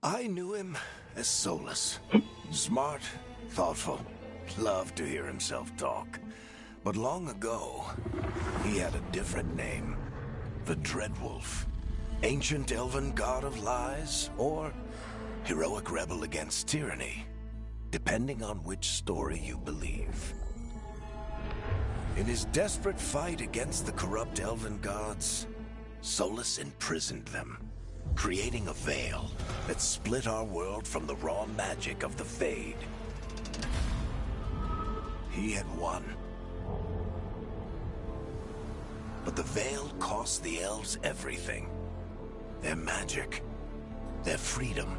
I knew him as Solus. Smart, thoughtful, loved to hear himself talk. But long ago, he had a different name. The Dreadwolf. Ancient elven god of lies, or heroic rebel against tyranny, depending on which story you believe. In his desperate fight against the corrupt elven gods, Solus imprisoned them, creating a veil that split our world from the raw magic of the Fade. He had won. But the veil cost the elves everything. Their magic, their freedom,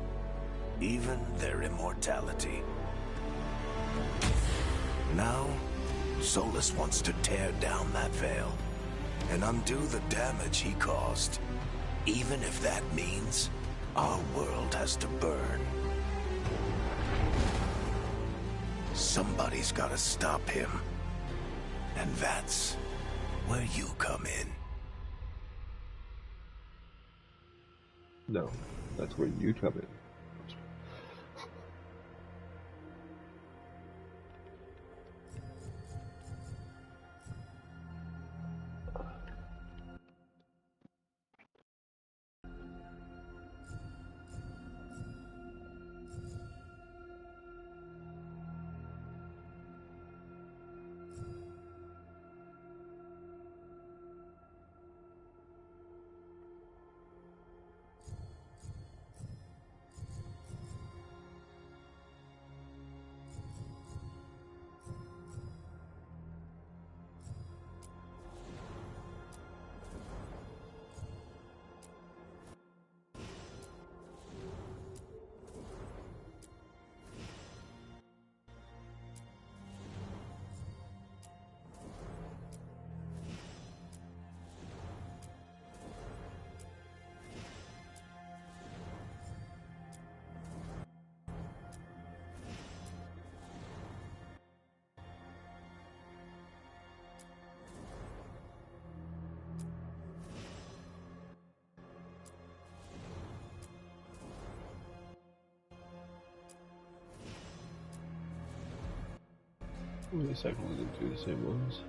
even their immortality. Now, Solus wants to tear down that veil and undo the damage he caused, even if that means our world has to burn. Somebody's gotta stop him, and that's where you come in. No, that's where you come in. The second one and two the same ones.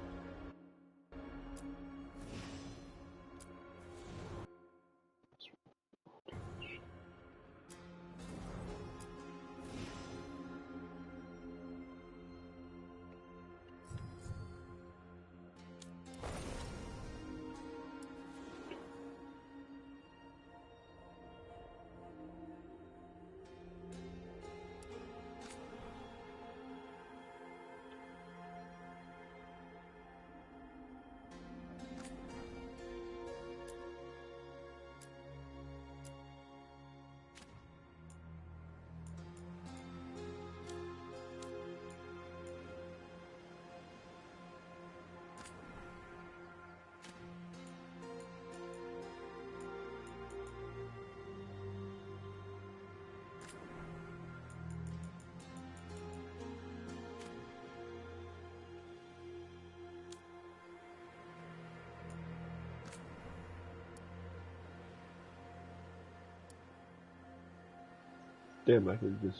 Damn, I can just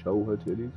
show her titties.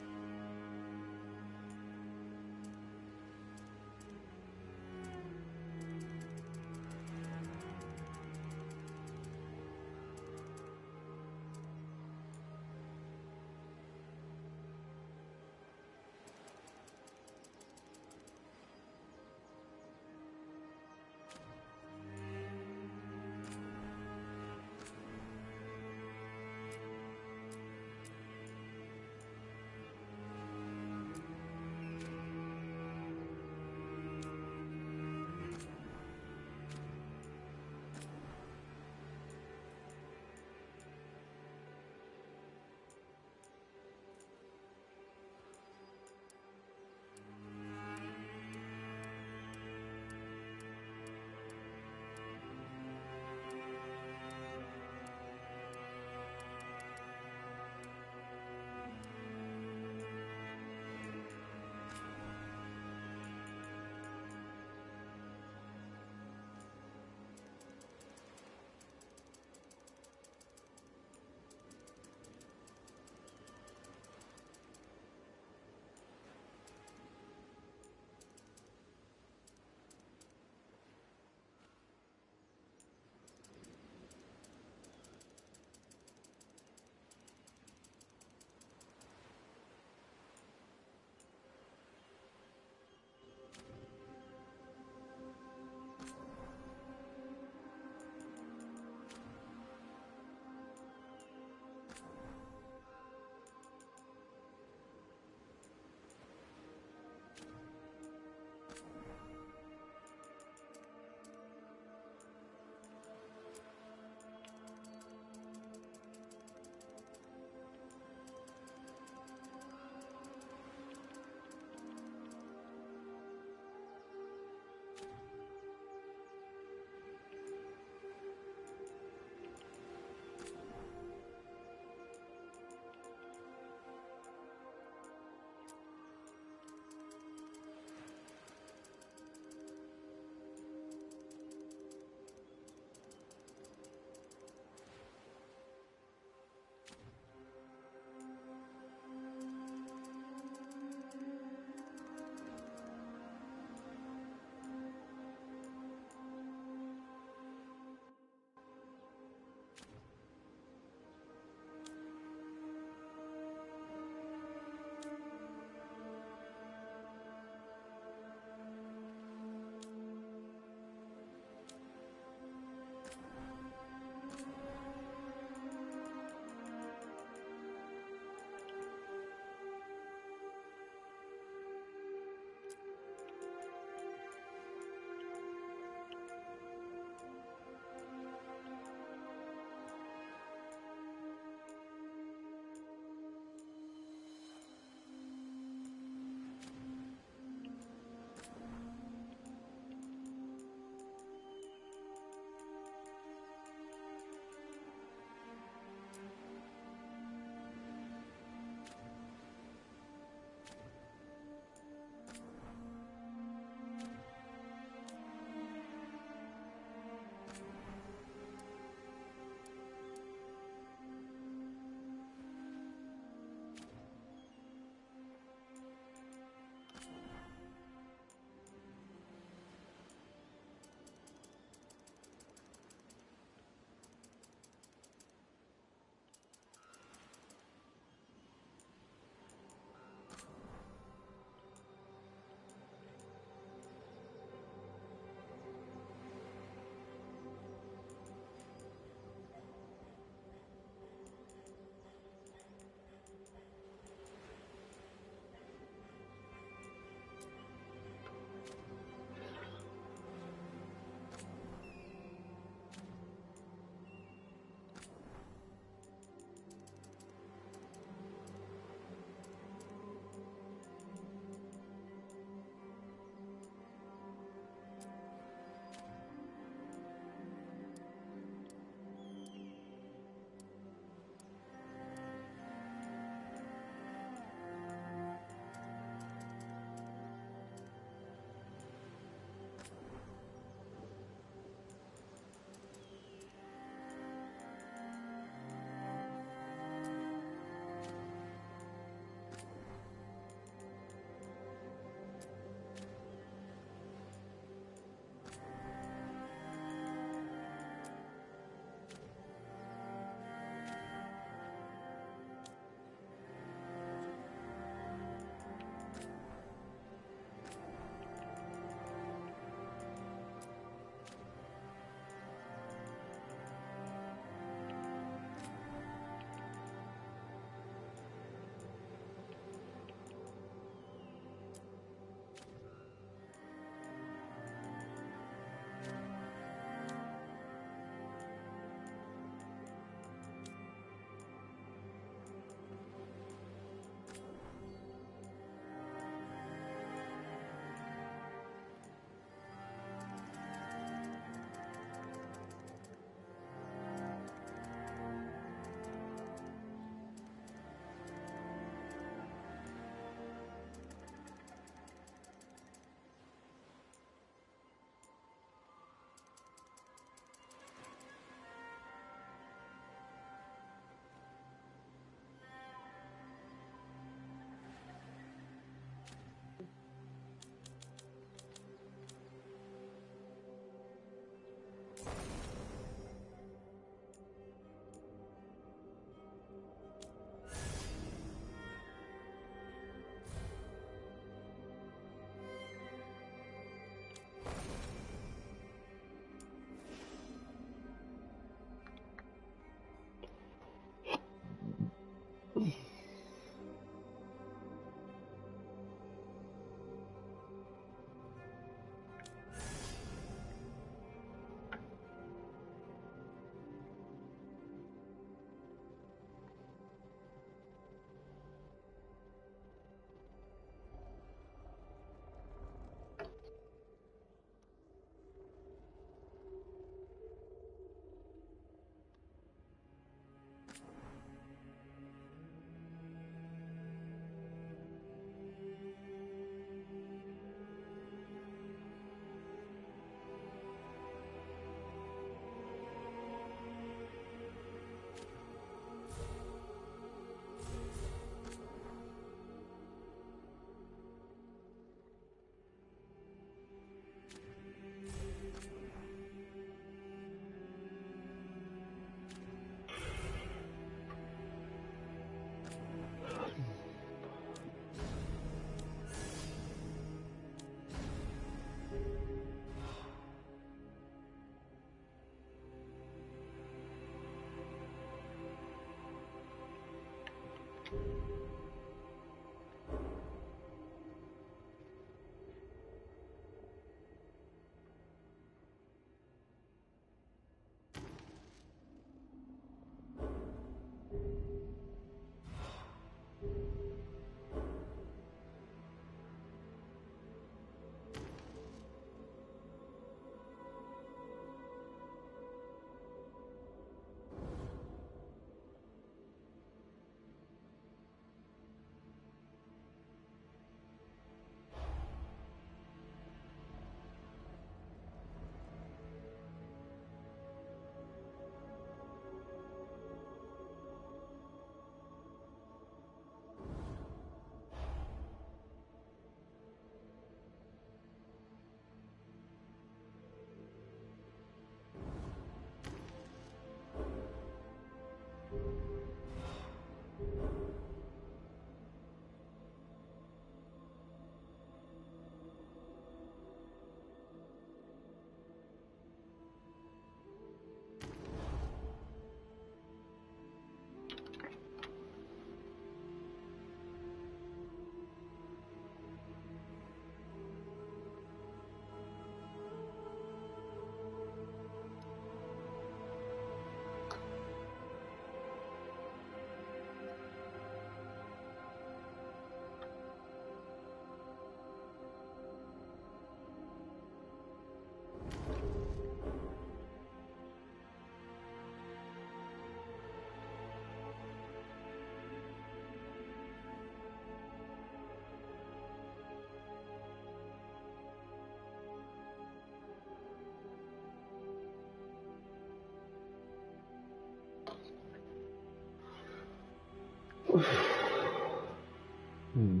Hmm.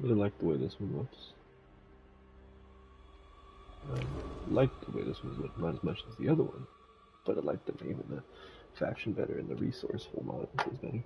Really like the way this one looks. I like the way this one looks, not as much as the other one, but I like the name and the faction better, and the resourceful mod is better.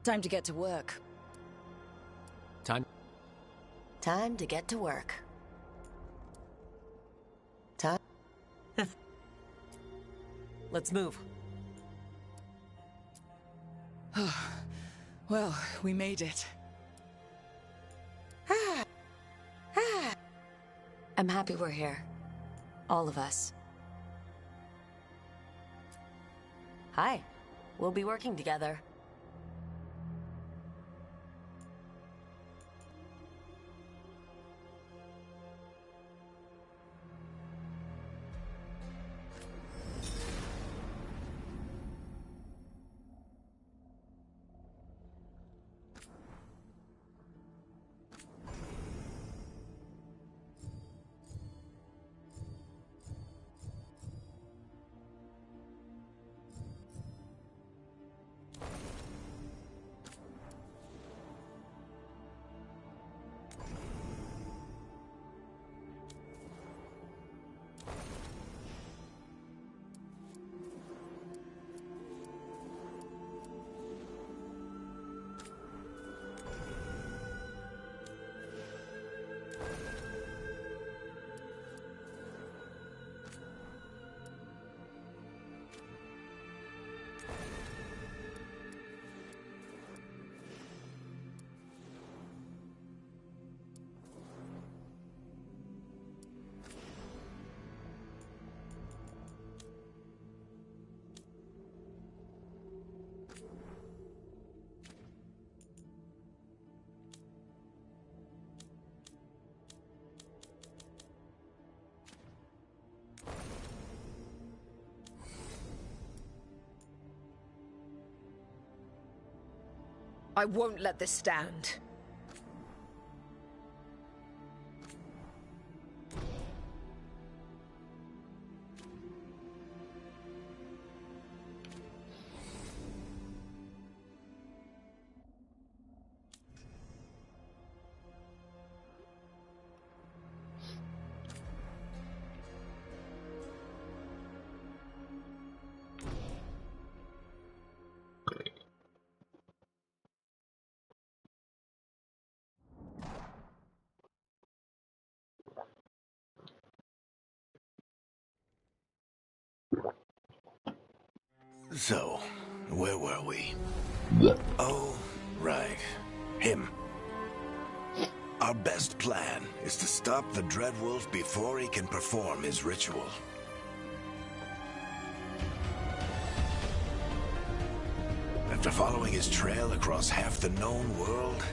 Time to get to work. Time to get to work. Time. Let's move. Well, we made it. I'm happy we're here. All of us. Hi. We'll be working together. I won't let this stand. So, where were we? Oh, right. Him. Our best plan is to stop the Dreadwolf before he can perform his ritual. After following his trail across half the known world,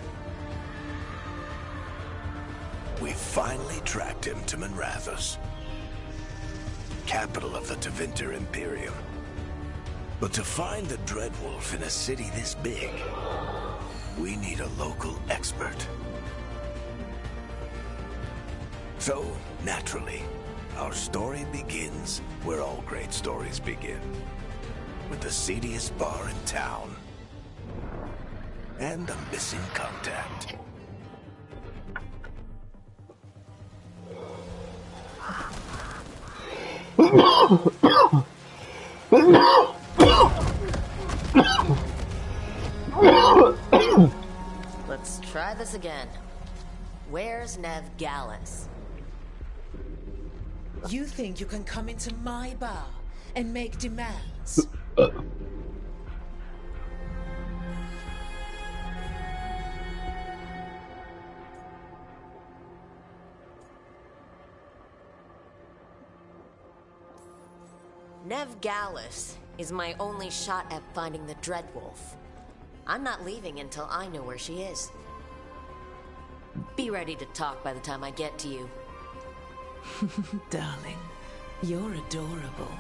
we finally tracked him to Minrathous, capital of the Tevinter Imperium. But to find the Dreadwolf in a city this big, we need a local expert. So, naturally, our story begins where all great stories begin. With the seediest bar in town. And a missing contact. Let's try this again. Where's Nev Gallus? You think you can come into my bar and make demands? Nev Gallus is my only shot at finding the Dreadwolf. I'm not leaving until I know where she is. Be ready to talk by the time I get to you. Darling, you're adorable.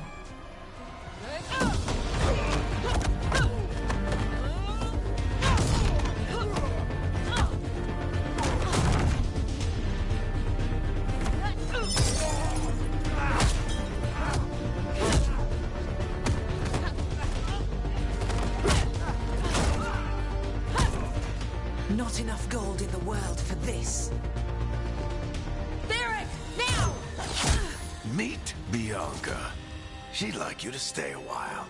Not enough gold in the world for this. Theric, now! Meet Bianca. She'd like you to stay a while.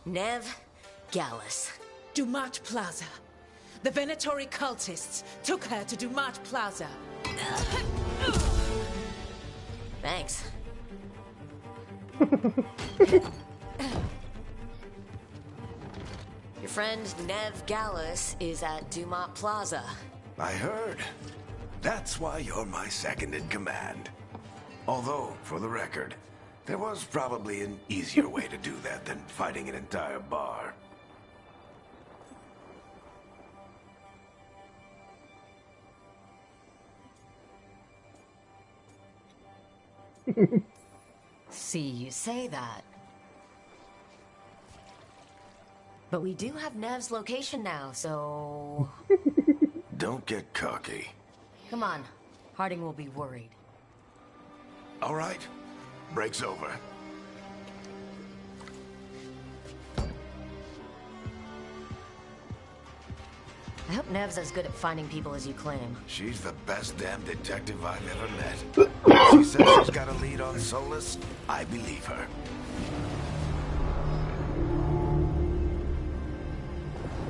Nev Gallus. Dumat Plaza. The Venatori cultists took her to Dumat Plaza. Thanks. Your friend Nev Gallus is at Dumat Plaza. I heard. That's why you're my second in command. Although, for the record, there was probably an easier way to do that than fighting an entire bar. See, you say that. But we do have Nev's location now, so... Don't get cocky. Come on. Harding will be worried. All right. Break's over. I hope Nev's as good at finding people as you claim. She's the best damn detective I've ever met. She says she's got a lead on Solus. I believe her.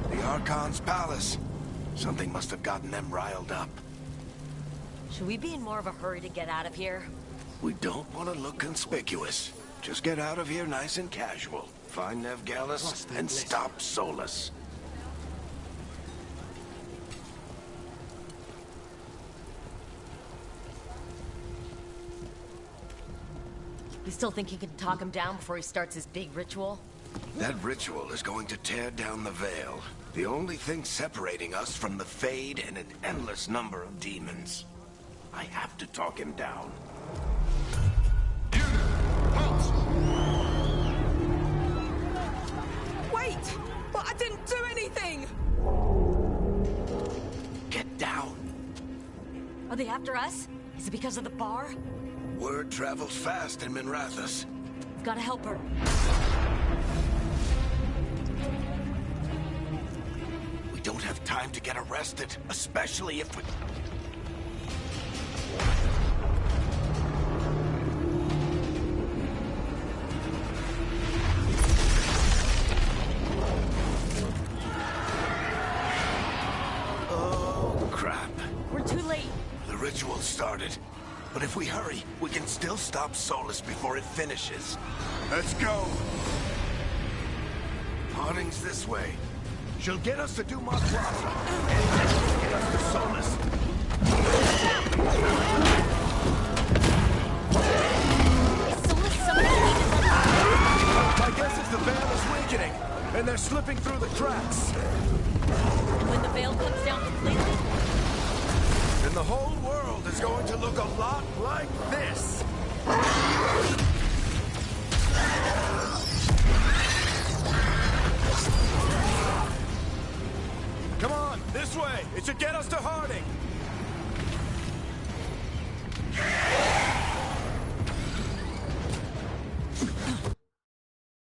The Archon's palace. Something must have gotten them riled up. Should we be in more of a hurry to get out of here? We don't want to look conspicuous. Just get out of here nice and casual. Find Nev Gallus and stop Solus. You still think you can talk him down before he starts his big ritual? That ritual is going to tear down the Veil. The only thing separating us from the Fade and an endless number of demons. I have to talk him down. Wait! But I didn't do anything! Get down. Are they after us? Is it because of the bar? Word travels fast in Minrathous. Gotta help her. We don't have time to get arrested, especially if we... Oh, crap. We're too late. The ritual started. But if we hurry, we can still stop Solus before it finishes. Let's go! Harding's this way. She'll get us to Dumont Plaza. And then she'll get us to Solus. Is Solus summoning demons? My guess is the Veil is weakening, and they're slipping through the cracks. And when the veil comes down completely? And the whole world is going to look a lot like this. Come on, this way. It should get us to Harding.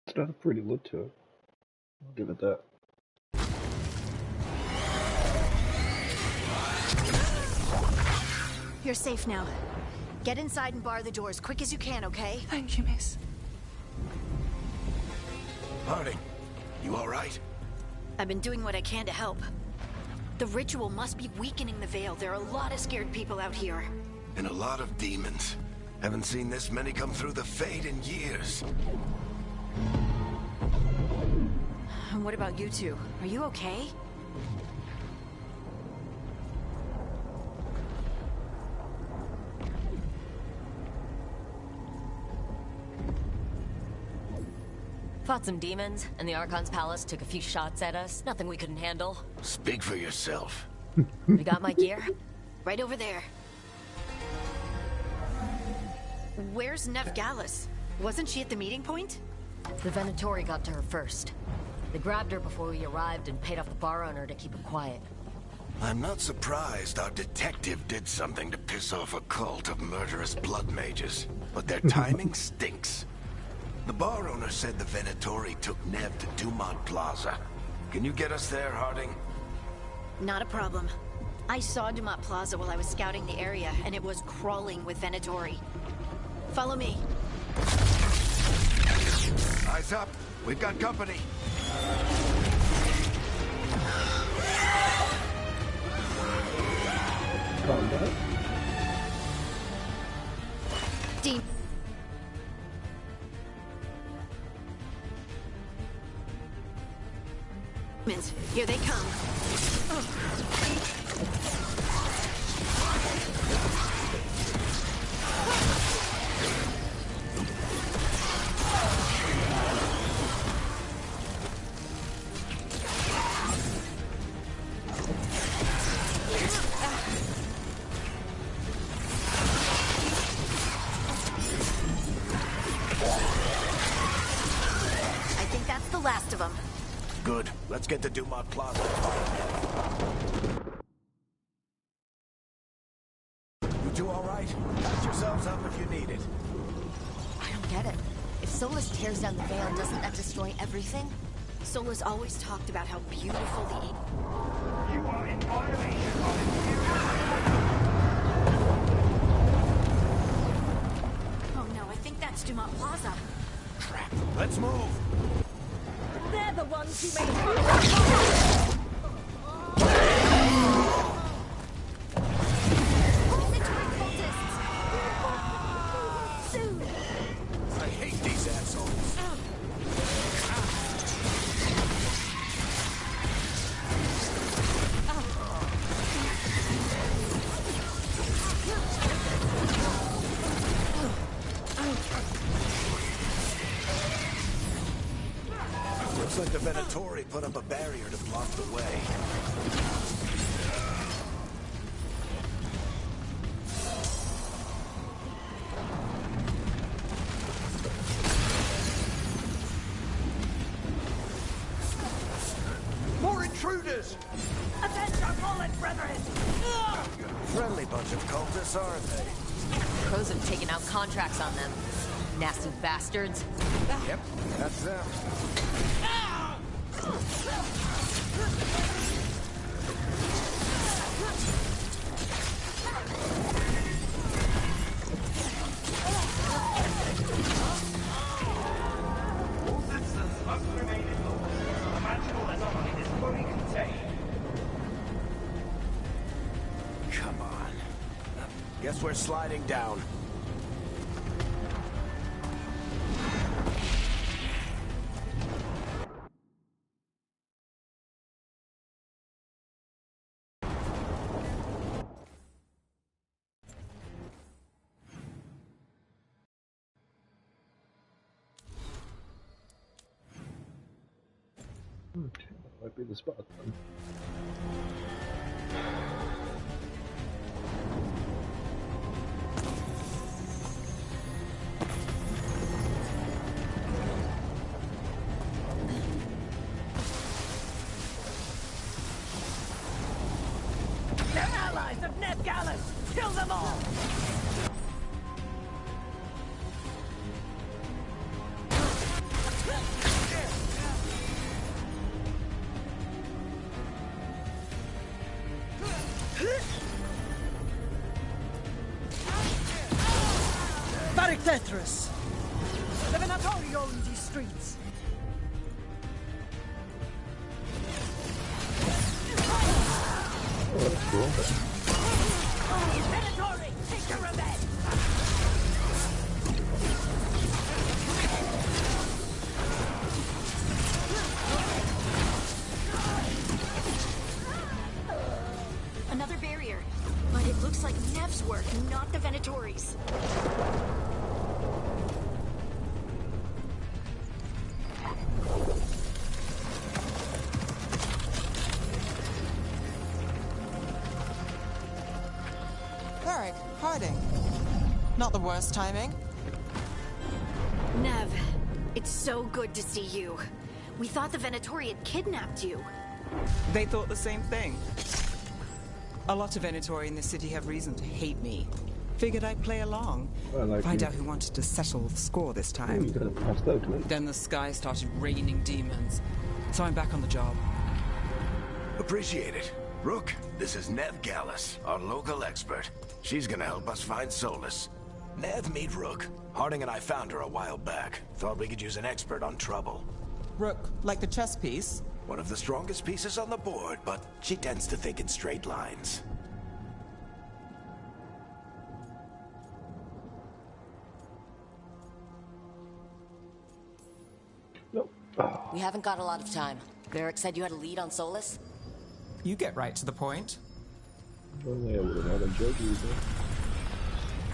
It's got a pretty look to it. I'll give it that. You're safe now. Get inside and bar the door as quick as you can, okay? Thank you, miss. Harding, you all right? I've been doing what I can to help. The ritual must be weakening the Veil. There are a lot of scared people out here. And a lot of demons. Haven't seen this many come through the Fade in years. And what about you two? Are you okay? Fought some demons, and the Archon's palace took a few shots at us. Nothing we couldn't handle. Speak for yourself. We got my gear. Right over there. Where's Nev Gallus? Wasn't she at the meeting point? The Venatori got to her first. They grabbed her before we arrived and paid off the bar owner to keep it quiet. I'm not surprised our detective did something to piss off a cult of murderous blood mages, but their timing stinks. The bar owner said the Venatori took Nev to Dumont Plaza. Can you get us there, Harding? Not a problem. I saw Dumont Plaza while I was scouting the area, and it was crawling with Venatori. Follow me. Eyes up. We've got company. Combat. Dean. Here they come. I think that's the last of them. Good. Let's get to Dumont Plaza. You two all right? Patch yourselves up if you need it. I don't get it. If Solus tears down the Veil, doesn't that destroy everything? Solus always talked about how beautiful the You are in violation of Oh no, I think that's Dumont Plaza. Crap. Let's move. They're the ones who made I hate these assholes. Looks like the Venatori put up a barrier to block the way. More intruders! Avenge our fallen brethren! Friendly bunch of cultists, aren't they? Crows have taken out contracts on them. Nasty bastards. Yep, that's them. All citizens must remain indoors. The magical anomaly is fully contained. Come on. Guess we're sliding down. Okay, that might be the spot then. They're allies of Ned Gallus! Kill them all! Tetris! The Venatori own these streets! Oh, that's cool. Venatori, take your revenge! Another barrier. But it looks like Nev's work, not the Venatori's. Hiding. Not the worst timing. Nev, it's so good to see you. We thought the Venatori had kidnapped you. They thought the same thing. A lot of Venatori in this city have reason to hate me. Figured I'd play along. Find out who wanted to settle the score this time. You got passed out, mate. Then the sky started raining demons. So I'm back on the job. Appreciate it. Rook, this is Nev Gallus, our local expert. She's gonna help us find Solus. Nev, meet Rook. Harding and I found her a while back. Thought we could use an expert on trouble. Rook, like the chess piece? One of the strongest pieces on the board, but she tends to think in straight lines. Nope. Oh, We haven't got a lot of time. Varric said you had a lead on Solus? You get right to the point. if only I would have had a joke user.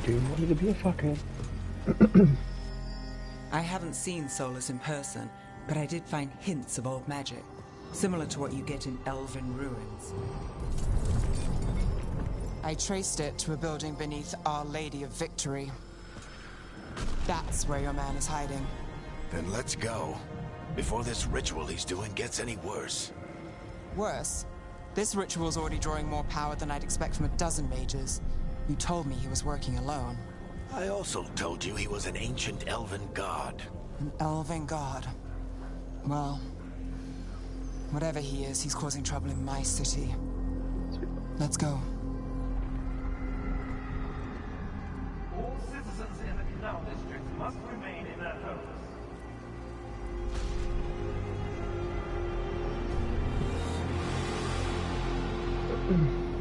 Dude wanted to be a fuckhead. I haven't seen Solus in person, but I did find hints of old magic, similar to what you get in elven ruins. I traced it to a building beneath Our Lady of Victory. That's where your man is hiding. Then let's go. Before this ritual he's doing gets any worse. Worse, this ritual's already drawing more power than I'd expect from a dozen mages. You told me he was working alone. I also told you he was an ancient elven god. An elven god. Well, whatever he is, he's causing trouble in my city. Let's go. All citizens in the Canal District must remain in their homes.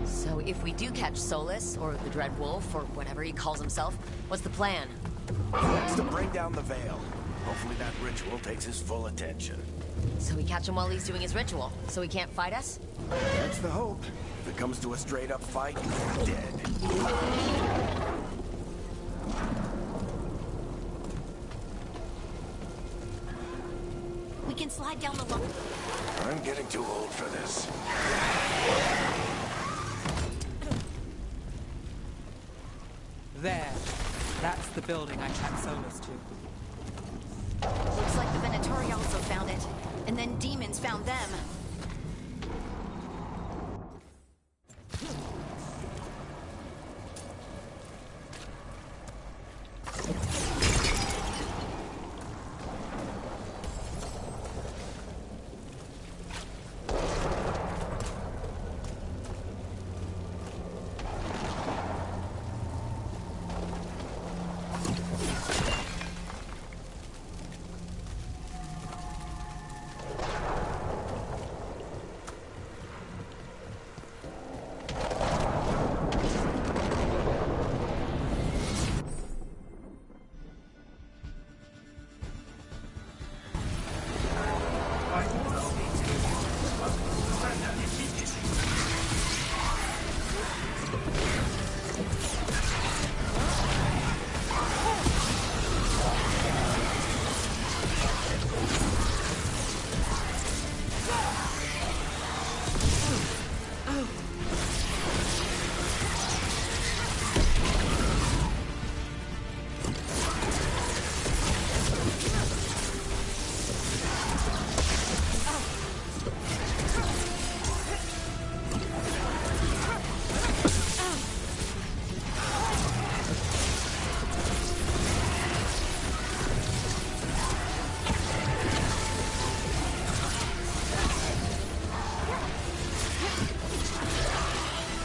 So if we do catch Solus, or the Dread Wolf, or whatever he calls himself, what's the plan? That's to bring down the veil. Hopefully that ritual takes his full attention. So we catch him while he's doing his ritual, so he can't fight us? That's the hope. If it comes to a straight-up fight, we're dead. We can slide down the line. I'm getting too old for this. There. That's the building I tracked Solus to. Looks like the Venatori also found it. And then demons found them.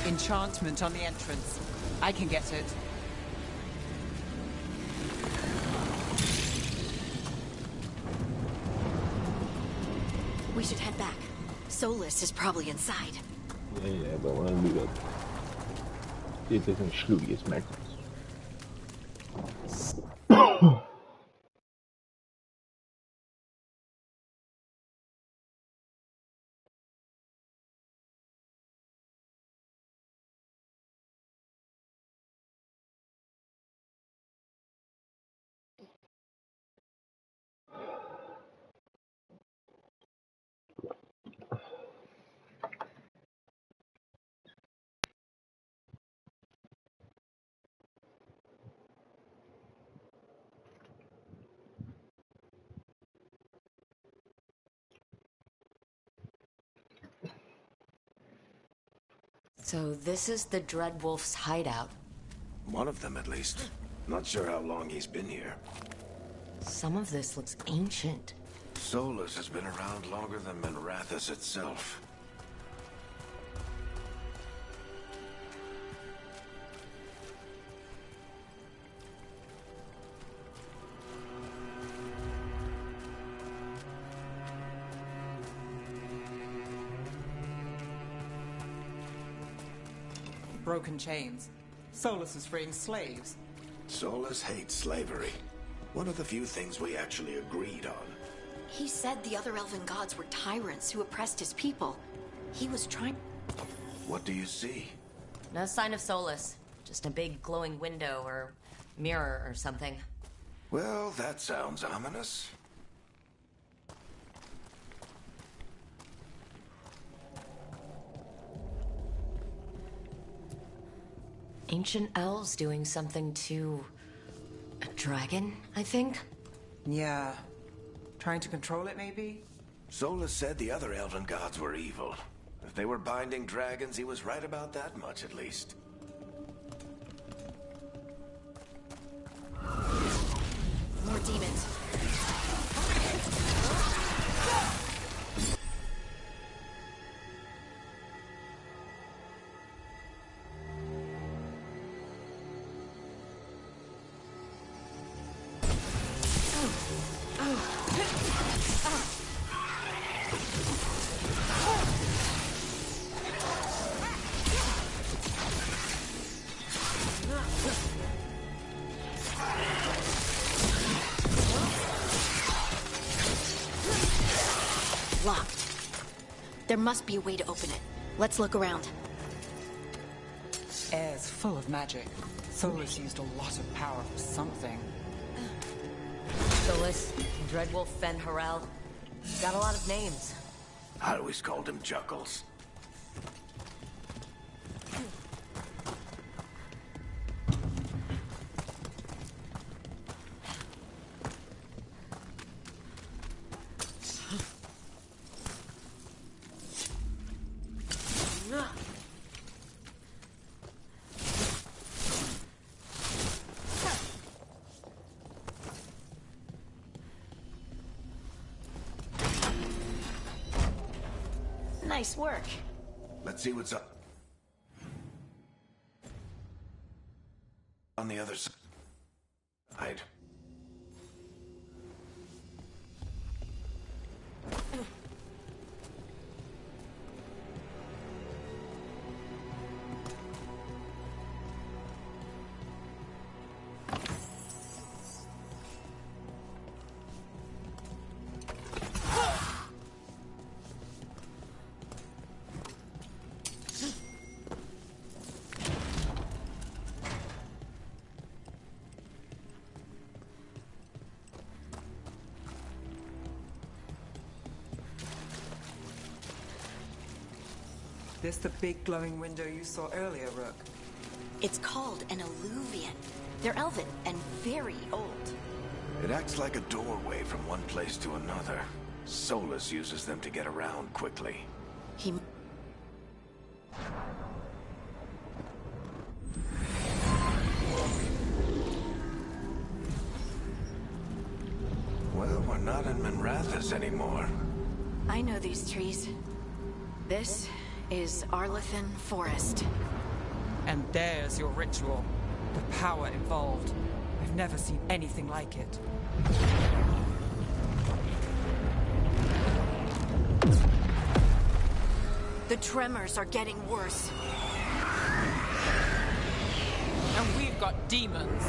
Enchantment on the entrance. I can get it. We should head back. Solus is probably inside. Ja, aber wollen wir das? Dit is een sloeie, merkt het. So this is the Dreadwolf's hideout. One of them, at least. Not sure how long he's been here. Some of this looks ancient. Solus has been around longer than Minrathous itself. Broken chains. Solus is freeing slaves. Solus hates slavery. One of the few things we actually agreed on. He said the other elven gods were tyrants who oppressed his people. He was trying... What do you see? No sign of Solus. Just a big glowing window or mirror or something. Well, that sounds ominous. Ancient elves doing something to a dragon, I think? Yeah. Trying to control it, maybe? Solus said the other elven gods were evil. If they were binding dragons, he was right about that much, at least. More demons. Locked. There must be a way to open it. Let's look around. Air's full of magic. Solus used a lot of power for something. Solus, Dreadwolf Fen Harel. Got a lot of names. I always called him Chuckles. Nice work. Let's see what's up on the other side. This the big glowing window you saw earlier, Rook? It's called an alluvian. They're elven and very old. It acts like a doorway from one place to another. Solus uses them to get around quickly. He... Well, we're not in Minrathous anymore. I know these trees. This is Arlethan Forest. And there's your ritual. The power involved. I've never seen anything like it. The tremors are getting worse. And we've got demons.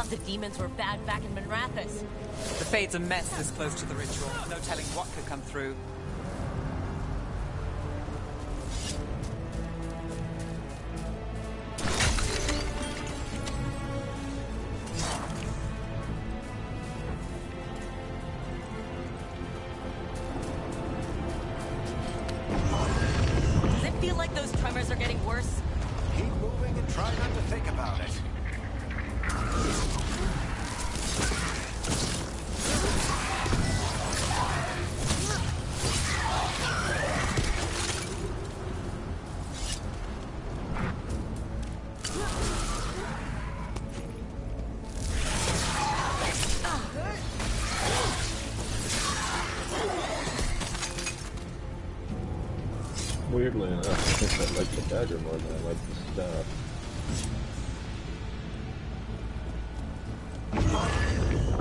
The demons were bad back in Minrathous. The Fade's a mess this close to the ritual. No telling what could come through. Does it feel like those tremors are getting worse? Keep moving and try not to think about it. Weirdly enough, I think I like the dagger more than I like the staff.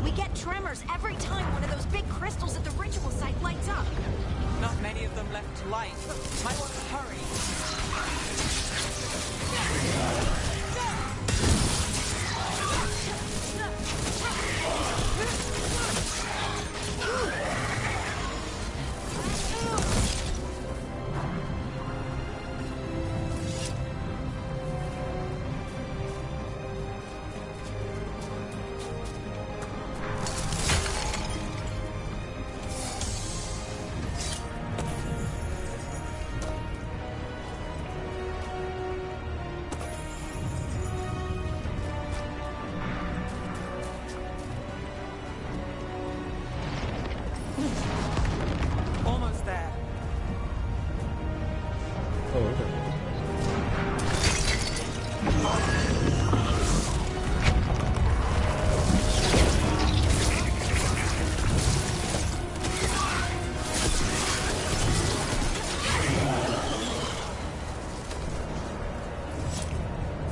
We get tremors every time one of those big crystals at the ritual site lights up. Not many of them left to light. Might want to hurry. Almost there. Oh, okay.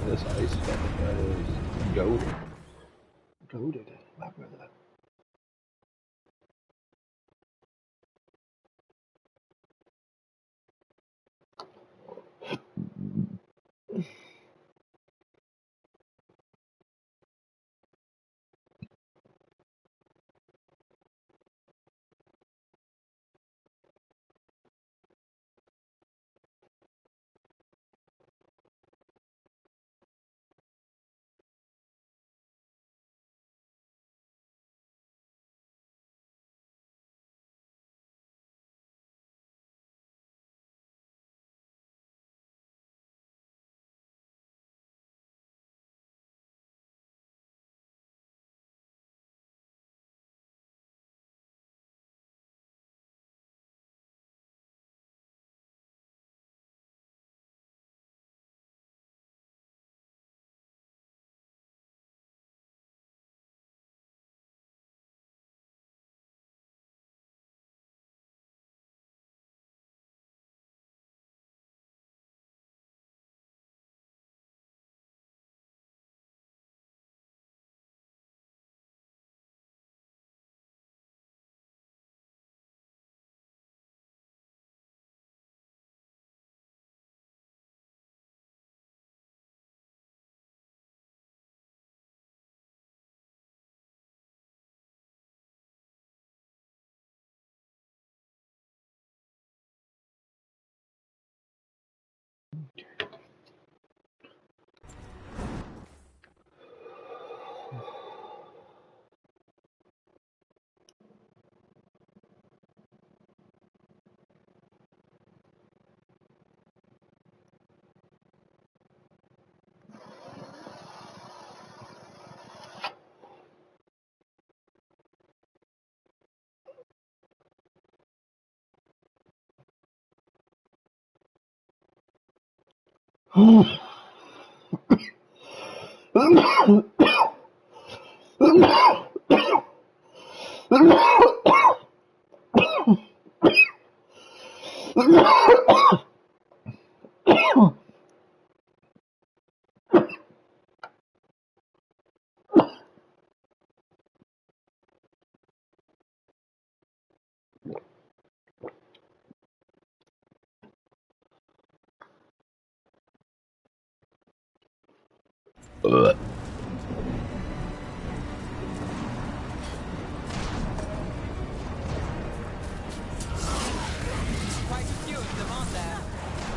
This ice stuff that is goaded. Goaded. Not rid of that.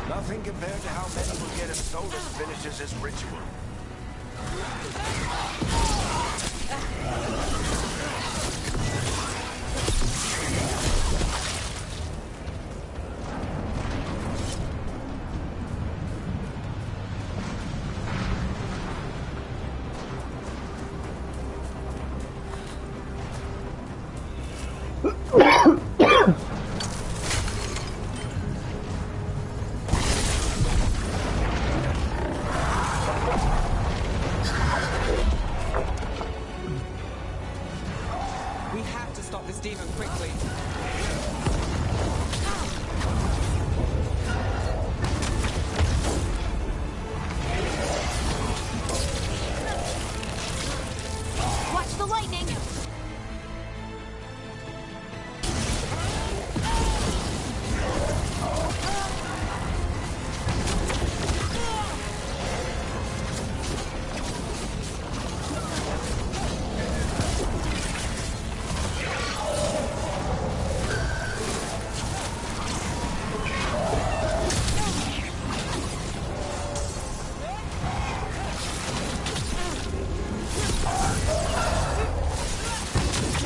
Nothing compared to how many will get if Solus finishes his ritual. We have to stop this demon quickly. Watch the lightning!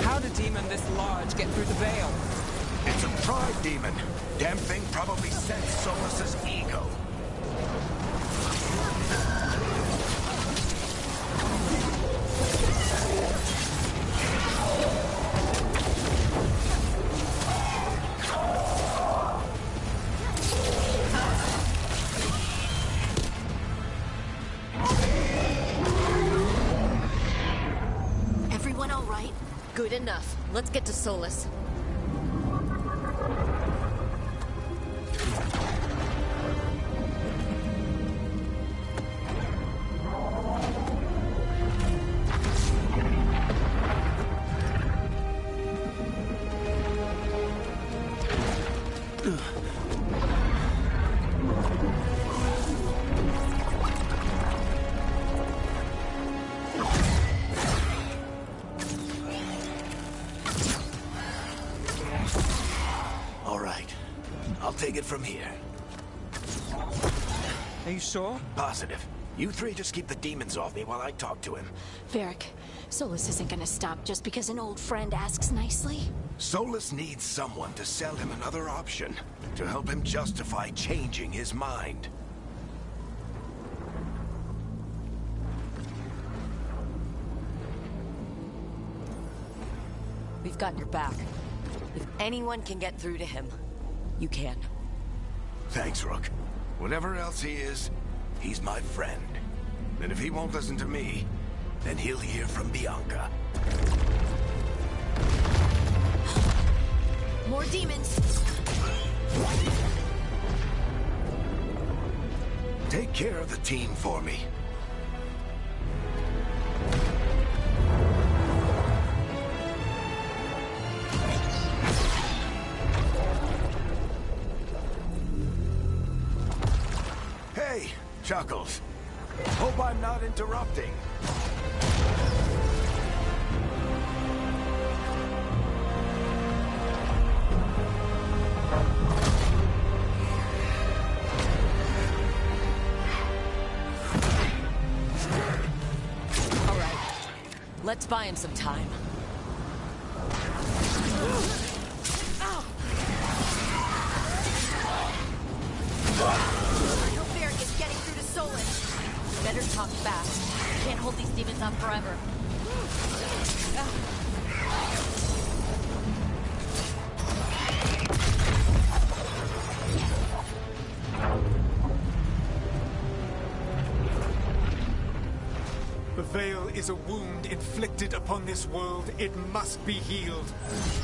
How did a demon this large get through the veil? It's a pride demon. Damn thing probably sensed Solus's ego. Everyone all right? Good enough. Let's get to Solus. All right. I'll take it from here. Are you sure? Positive. You three just keep the demons off me while I talk to him. Varric, Solus isn't gonna stop just because an old friend asks nicely. Solus needs someone to sell him another option, to help him justify changing his mind. We've got your back. If anyone can get through to him, you can. Thanks, Rook. Whatever else he is, he's my friend. And if he won't listen to me, then he'll hear from Bianca. More demons! Take care of the team for me. Hey, Chuckles. Hope I'm not interrupting. All right. Let's buy him some time. I hope Varric is getting through to Solus. Better talk fast. Can't hold these demons off forever. The Veil is a wound inflicted upon this world. It must be healed.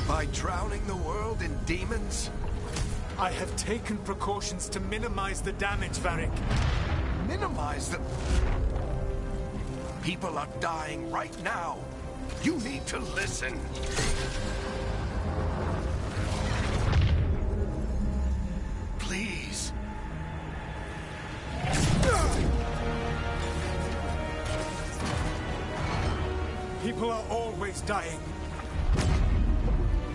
By drowning the world in demons? I have taken precautions to minimize the damage, Varric. Minimize the... People are dying right now. You need to listen. Please. People are always dying.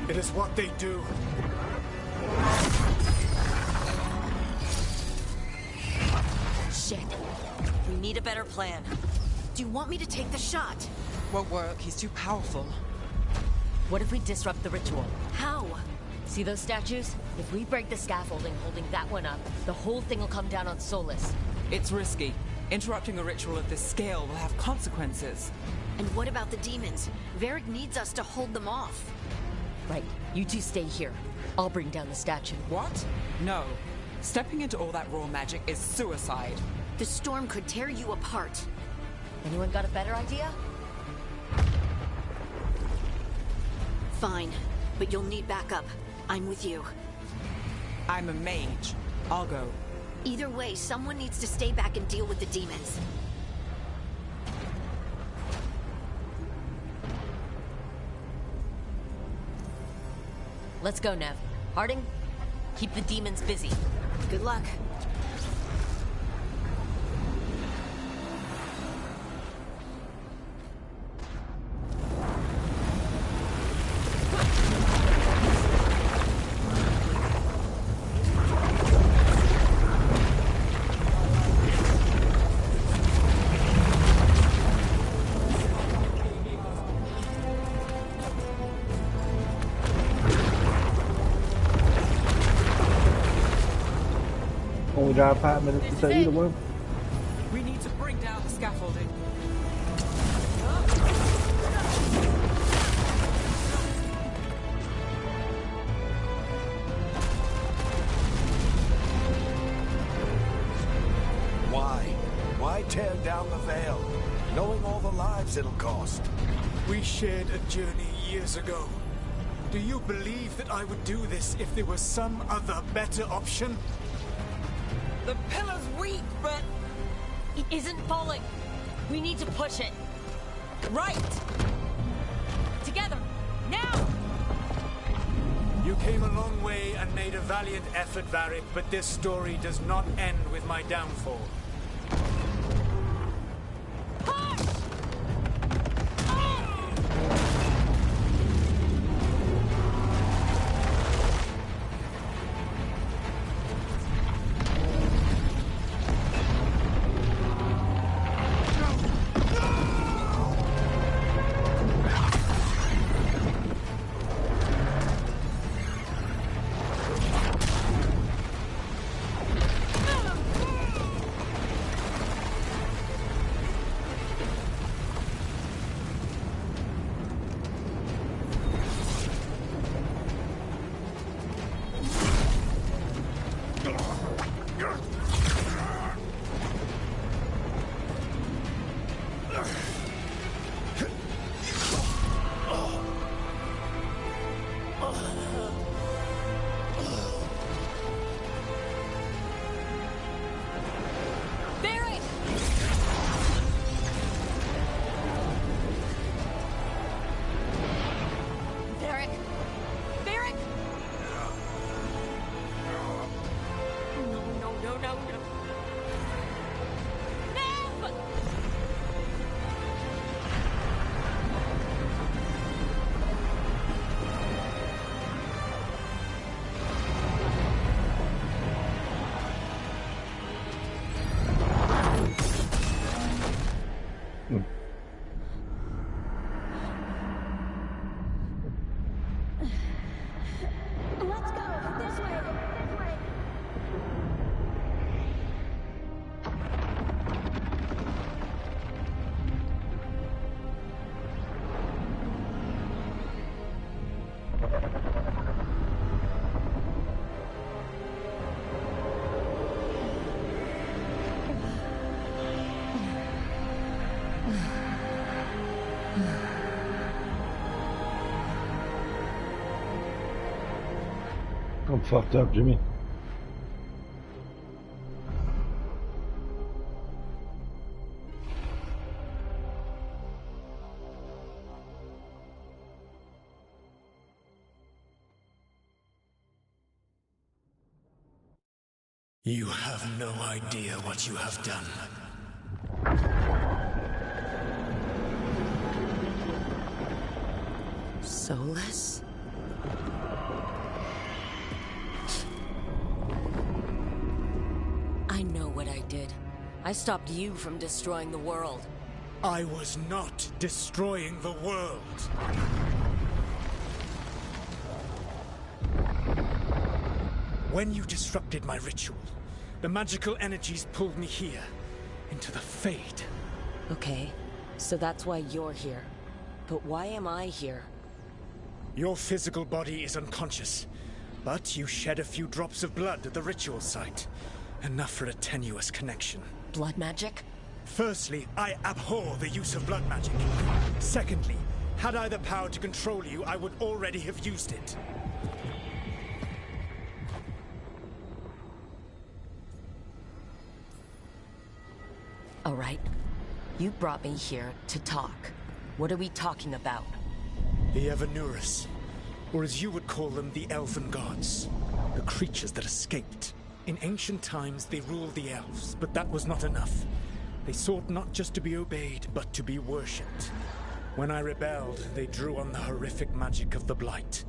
It is what they do. Shit. We need a better plan. Do you want me to take the shot? Won't work. He's too powerful. What if we disrupt the ritual? How? See those statues? If we break the scaffolding holding that one up, the whole thing will come down on Solus. It's risky. Interrupting a ritual of this scale will have consequences. And what about the demons? Varric needs us to hold them off. Right. You two stay here. I'll bring down the statue. What? No. Stepping into all that raw magic is suicide. The storm could tear you apart. Anyone got a better idea? Fine, but you'll need backup. I'm with you. I'm a mage. I'll go. Either way, someone needs to stay back and deal with the demons. Let's go, Nev. Harding, keep the demons busy. Good luck. Only drive 5 minutes to say either one. We need to bring down the scaffolding. Why tear down the Veil, knowing all the lives it'll cost? We shared a journey years ago. Do you believe that I would do this if there was some other better option? The pillar's weak, but... It isn't falling. We need to push it. Right! Together! Now! You came a long way and made a valiant effort, Varric, but this story does not end with my downfall. Push! I'm fucked up, Jimmy. You have no idea what you have done. Soulless? I know what I did. I stopped you from destroying the world. I was not destroying the world. When you disrupted my ritual, the magical energies pulled me here, into the Fade. Okay, so that's why you're here. But why am I here? Your physical body is unconscious, but you shed a few drops of blood at the ritual site. Enough for a tenuous connection. Blood magic? Firstly, I abhor the use of blood magic. Secondly, had I the power to control you, I would already have used it. All right. You brought me here to talk. What are we talking about? The Evanurus, or as you would call them, the Elven Gods. The creatures that escaped. In ancient times, they ruled the elves, but that was not enough. They sought not just to be obeyed, but to be worshipped. When I rebelled, they drew on the horrific magic of the Blight,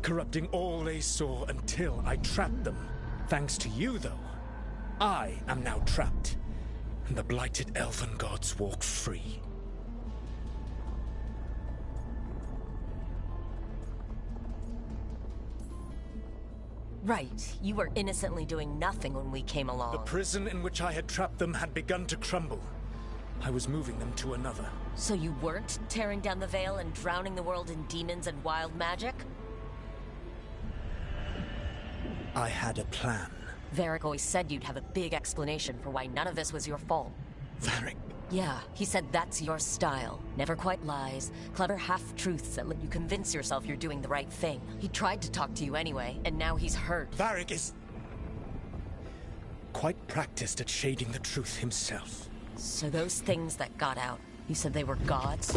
corrupting all they saw until I trapped them. Thanks to you, though, I am now trapped, and the blighted Elven Gods walk free. Right. You were innocently doing nothing when we came along. The prison in which I had trapped them had begun to crumble. I was moving them to another. So you weren't tearing down the Veil and drowning the world in demons and wild magic? I had a plan. Varric always said you'd have a big explanation for why none of this was your fault. Varric? Yeah, he said that's your style. Never quite lies, clever half-truths that let you convince yourself you're doing the right thing. He tried to talk to you anyway, and now he's hurt. Varric is quite practiced at shading the truth himself. So those things that got out, you said they were gods?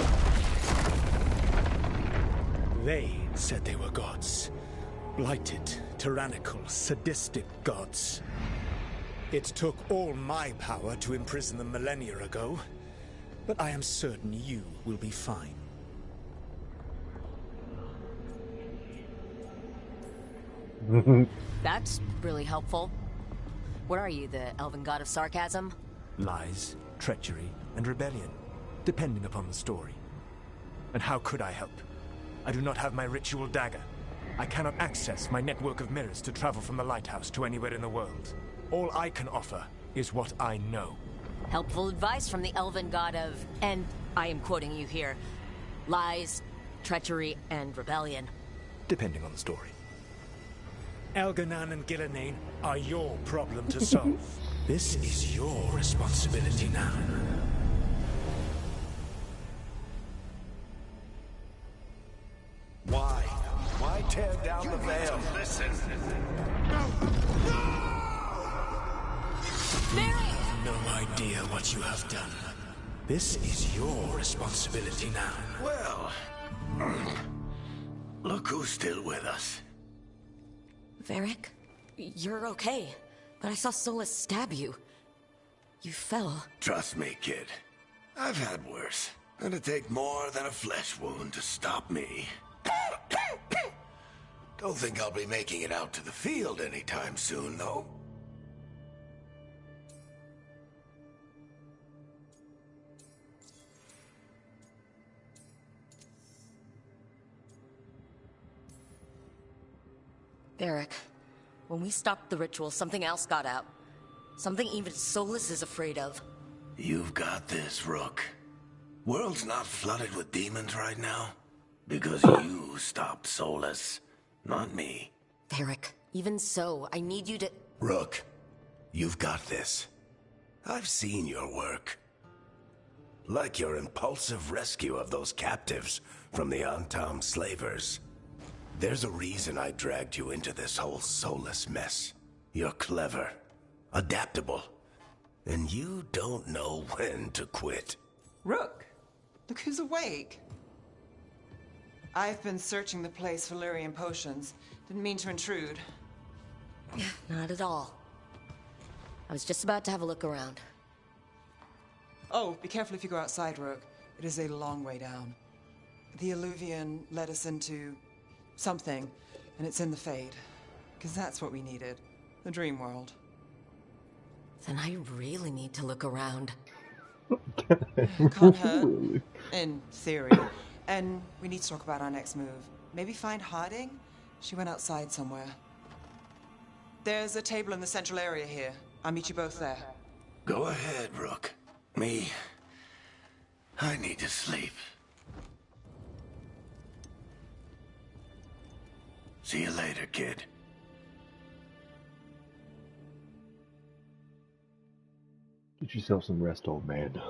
They said they were gods. Blighted, tyrannical, sadistic gods. It took all my power to imprison them millennia ago, but I am certain you will be fine. That's really helpful. What are you, the Elven God of Sarcasm? Lies, treachery, and rebellion, depending upon the story. And how could I help? I do not have my ritual dagger. I cannot access my network of mirrors to travel from the lighthouse to anywhere in the world. All I can offer is what I know. Helpful advice from the Elven God of, and I am quoting you here, lies, treachery, and rebellion. Depending on the story. Elganan and Gillenane are your problem to solve. This is your responsibility now. Why? Why tear down the veil? Listen. You have no idea what you have done. This is your responsibility now. Well, look who's still with us. Varric, you're okay, but I saw Solus stab you. You fell. Trust me, kid. I've had worse. It'd take more than a flesh wound to stop me. Don't think I'll be making it out to the field anytime soon, though. Varric, when we stopped the ritual, something else got out. Something even Solus is afraid of. You've got this, Rook. World's not flooded with demons right now. Because you stopped Solus, not me. Varric, even so, I need you to... Rook, you've got this. I've seen your work. Like your impulsive rescue of those captives from the Antam slavers. There's a reason I dragged you into this whole soulless mess. You're clever, adaptable, and you don't know when to quit. Rook, look who's awake. I've been searching the place for Lyrian potions. Didn't mean to intrude. Not at all. I was just about to have a look around. Oh, be careful if you go outside, Rook. It is a long way down. The Illuvian led us into something, and it's in the Fade. Because that's what we needed. The dream world. Then I really need to look around. Can't hurt. In theory. And we need to talk about our next move. Maybe find Harding? She went outside somewhere. There's a table in the central area here. I'll meet you both there. Go ahead, Rook. I need to sleep. See you later, kid. Get yourself some rest, old man.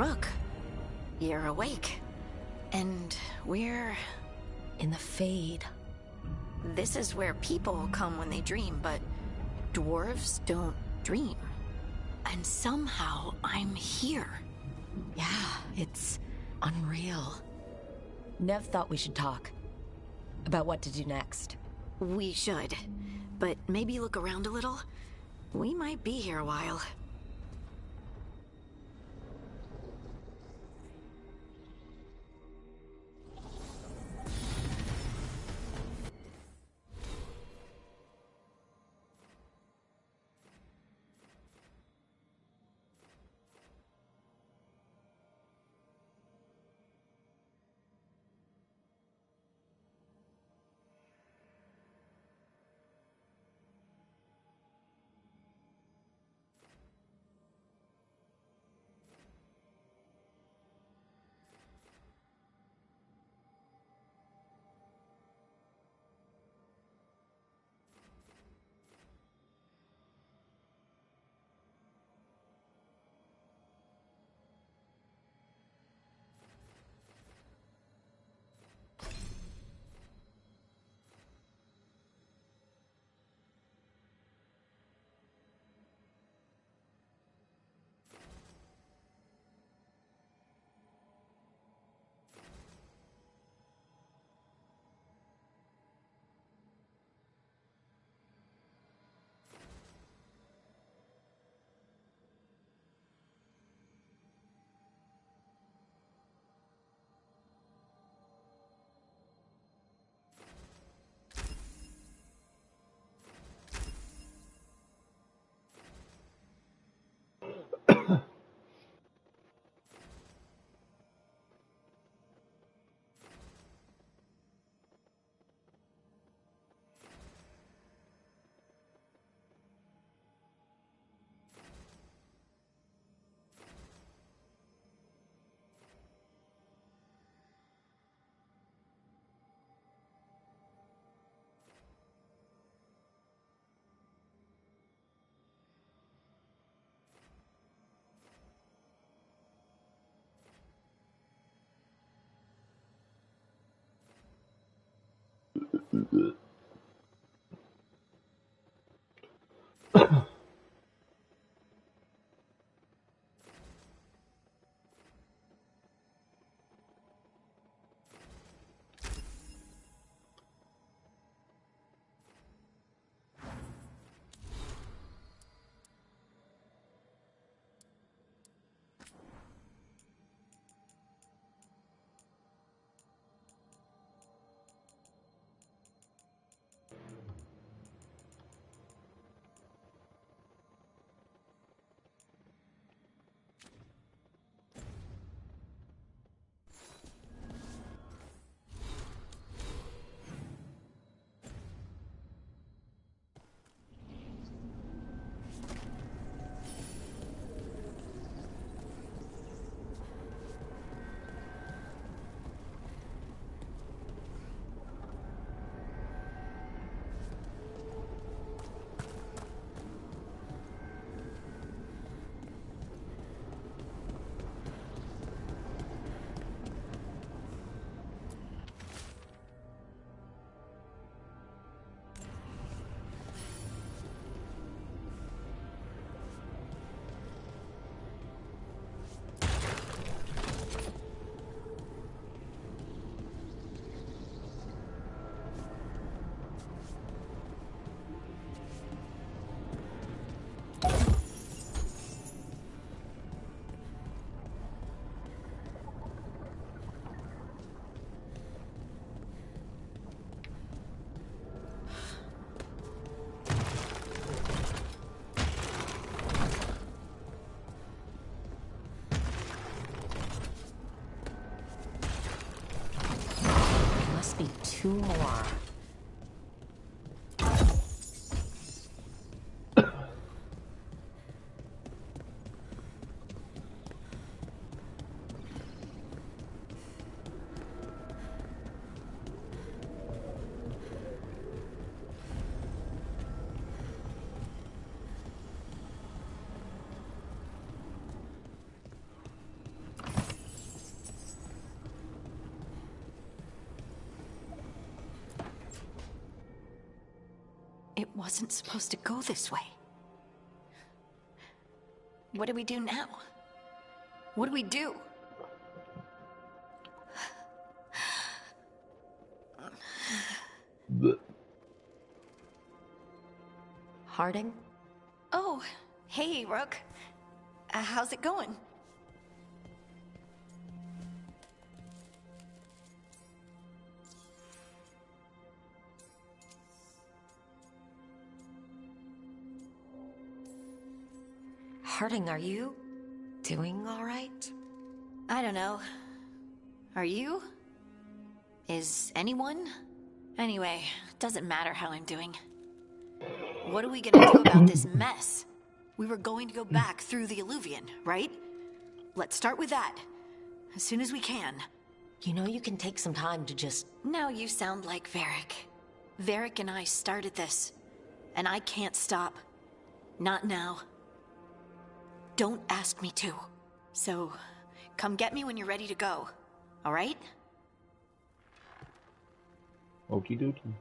Rook, you're awake. And we're In the Fade. This is where people come when they dream, but dwarves don't dream. And somehow I'm here. Yeah, it's unreal. Nev thought we should talk about what to do next. We should. But maybe look around a little. We might be here a while. Be two more. wasn't supposed to go this way. What do we do now? What do we do? Harding? Oh, hey, Rook. How's it going? Harding, are you doing all right? I don't know. Are you? Is anyone? Anyway, doesn't matter how I'm doing. What are we gonna do about this mess? We were going to go back through the Illuvian, right? Let's start with that. As soon as we can. You know you can take some time to just... Now you sound like Varric. Varric and I started this. And I can't stop. Not now. Don't ask me to. So, come get me when you're ready to go. Alright? Okie dokie.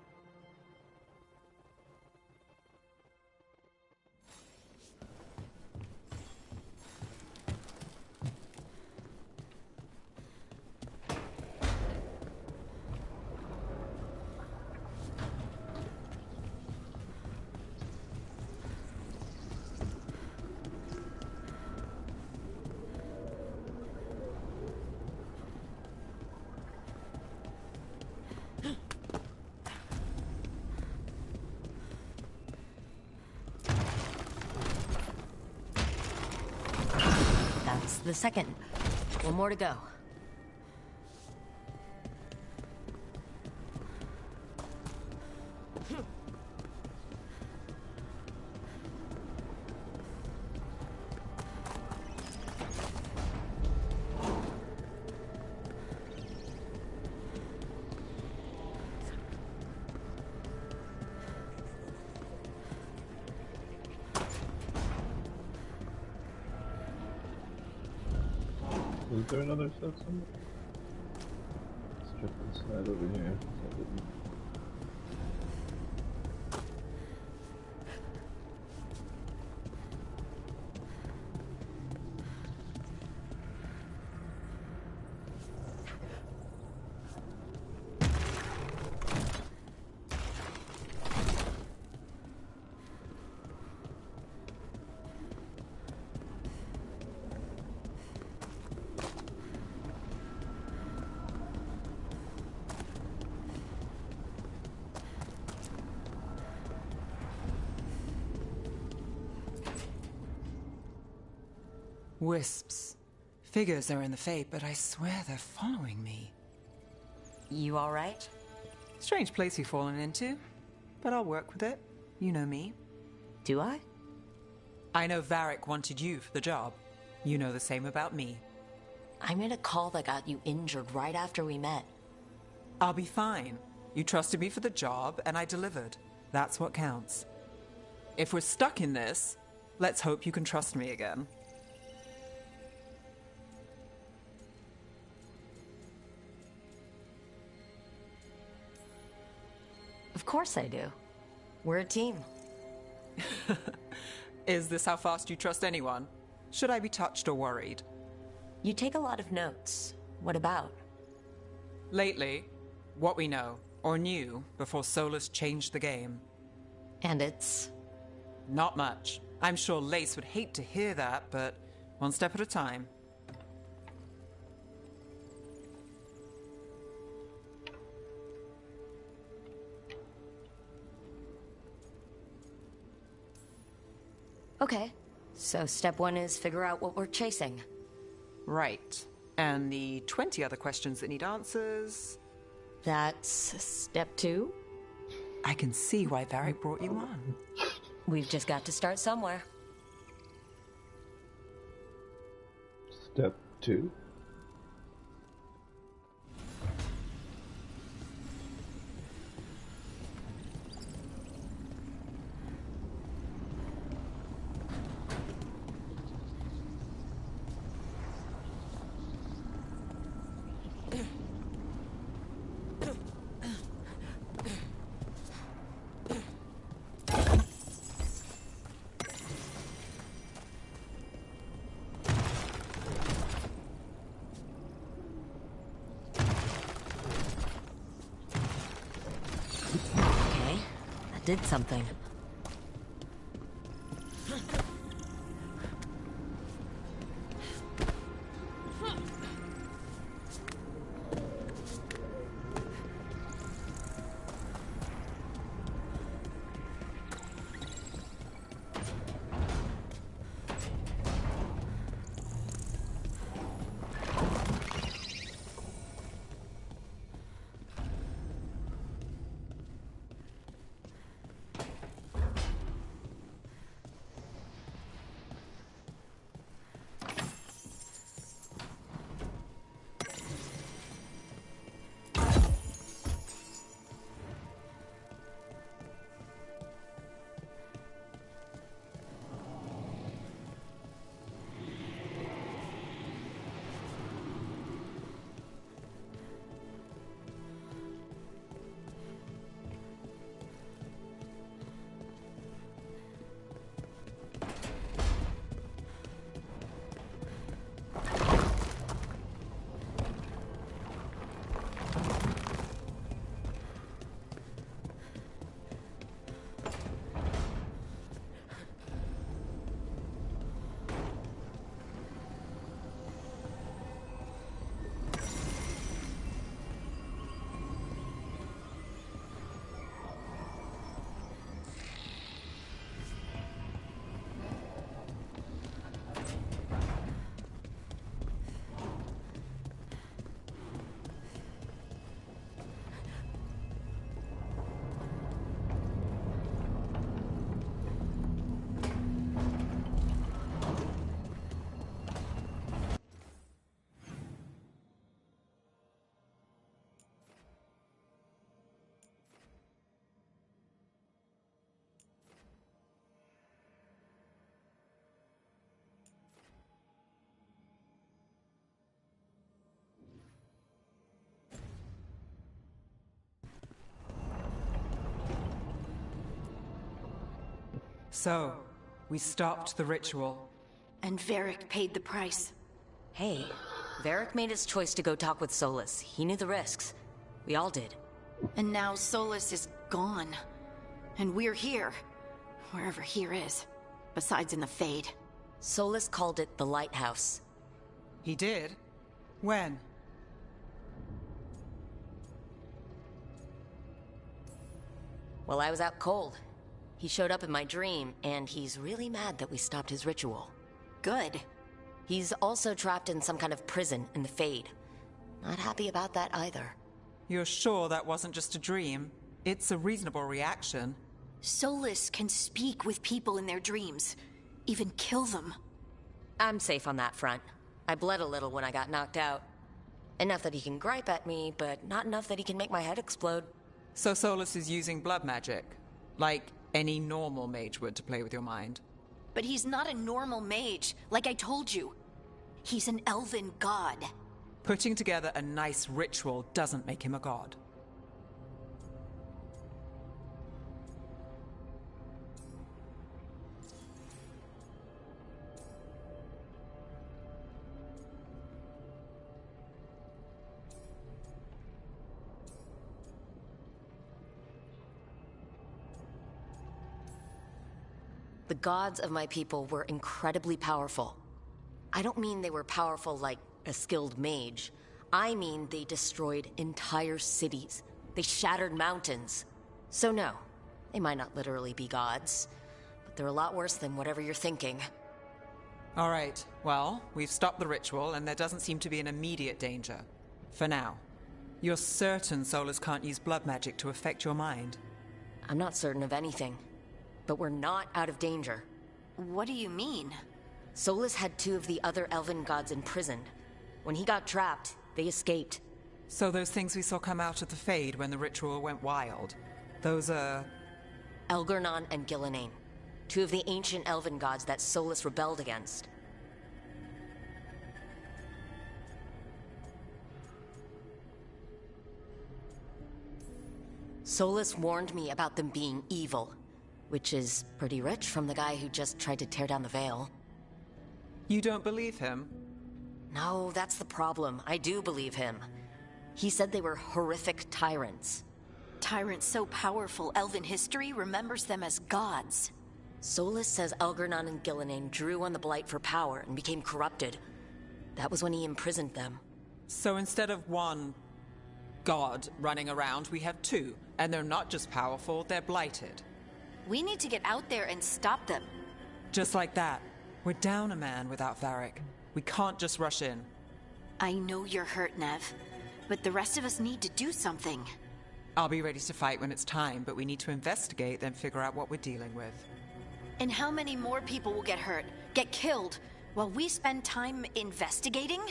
That's the second. One more to go. Is there another set somewhere? Let's check this side over here. Wisps. Figures are in the Fate, but I swear they're following me. You all right? Strange place you've fallen into, but I'll work with it. You know me. Do I? I know Varric wanted you for the job. You know the same about me. I made a call that got you injured right after we met. I'll be fine. You trusted me for the job, and I delivered. That's what counts. If we're stuck in this, let's hope you can trust me again. Of course I do. We're a team. Is this how fast you trust anyone? Should I be touched or worried? You take a lot of notes. What about? Lately, what we know, or knew, before Solus changed the game. And it's... Not much. I'm sure Lace would hate to hear that, but one step at a time. Okay. So step one is figure out what we're chasing. Right. And the 20 other questions that need answers... That's step two? I can see why Varric brought you on. We've just got to start somewhere. Step 2. did something. So, we stopped the ritual. And Varric paid the price. Hey, Varric made his choice to go talk with Solus. He knew the risks. We all did. And now Solus is gone. And we're here. Wherever here is. Besides in the Fade. Solus called it the Lighthouse. He did? When? Well, I was out cold. He showed up in my dream, and he's really mad that we stopped his ritual. Good. He's also trapped in some kind of prison in the Fade. Not happy about that either. You're sure that wasn't just a dream? It's a reasonable reaction. Solus can speak with people in their dreams. Even kill them. I'm safe on that front. I bled a little when I got knocked out. Enough that he can gripe at me, but not enough that he can make my head explode. So Solus is using blood magic? Like any normal mage would to play with your mind? But he's not a normal mage, like I told you. He's an elven god. Putting together a nice ritual doesn't make him a god. The gods of my people were incredibly powerful. I don't mean they were powerful like a skilled mage. I mean they destroyed entire cities. They shattered mountains. So no, they might not literally be gods, but they're a lot worse than whatever you're thinking. All right, well, we've stopped the ritual and there doesn't seem to be an immediate danger. For now. You're certain Solus can't use blood magic to affect your mind? I'm not certain of anything, but we're not out of danger. What do you mean? Solus had two of the other elven gods imprisoned. When he got trapped, they escaped. So those things we saw come out of the Fade when the ritual went wild, those are... Elgernon and Gillenane, two of the ancient elven gods that Solus rebelled against. Solus warned me about them being evil, which is pretty rich from the guy who just tried to tear down the veil. You don't believe him? No, that's the problem. I do believe him. He said they were horrific tyrants. Tyrants so powerful, elven history remembers them as gods. Solus says Algernon and Gillenane drew on the Blight for power and became corrupted. That was when he imprisoned them. So instead of one god running around, we have two. And they're not just powerful, they're blighted. We need to get out there and stop them. Just like that. We're down a man without Varric. We can't just rush in. I know you're hurt, Nev, but the rest of us need to do something. I'll be ready to fight when it's time, but we need to investigate, then figure out what we're dealing with. And how many more people will get hurt, get killed, while we spend time investigating?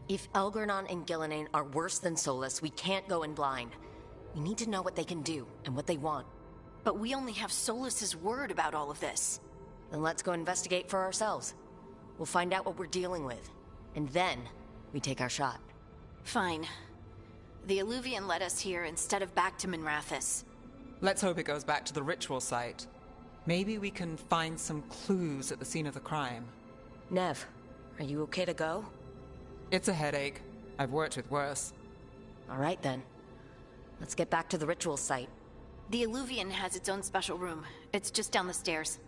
If Algernon and Gillenane are worse than Solus, we can't go in blind. We need to know what they can do and what they want. But we only have Solus's word about all of this. Then let's go investigate for ourselves. We'll find out what we're dealing with. And then, we take our shot. Fine. The Illuvian led us here instead of back to Minrathous. Let's hope it goes back to the ritual site. Maybe we can find some clues at the scene of the crime. Nev, are you okay to go? It's a headache. I've worked with worse. All right then. Let's get back to the ritual site. The Illuvian has its own special room. It's just down the stairs.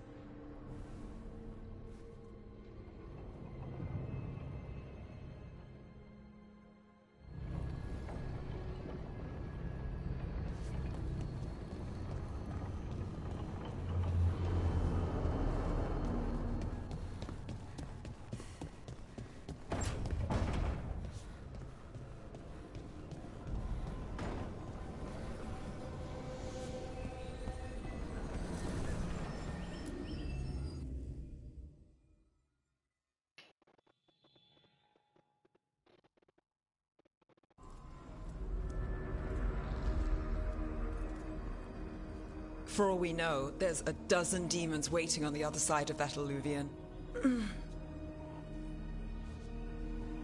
For all we know, there's a dozen demons waiting on the other side of that Illuvian.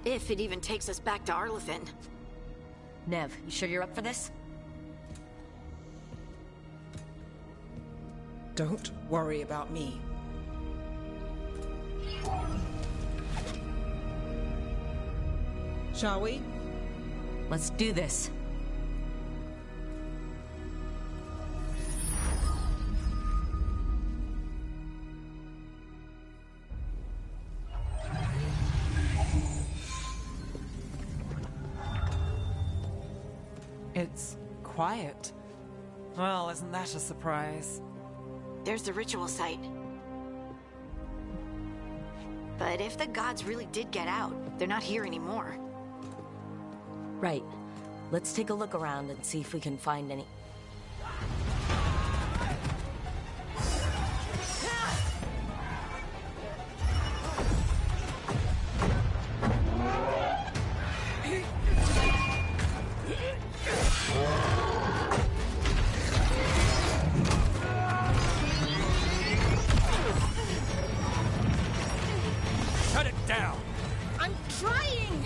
If it even takes us back to Arlithin. Nev, you sure you're up for this? Don't worry about me. Shall we? Let's do this. It's quiet. Well, isn't that a surprise? There's the ritual site. But if the gods really did get out, they're not here anymore. Right. Let's take a look around and see if we can find any... Shut it down! I'm trying!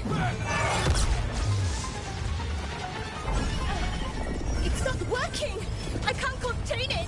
It's not working! I can't contain it!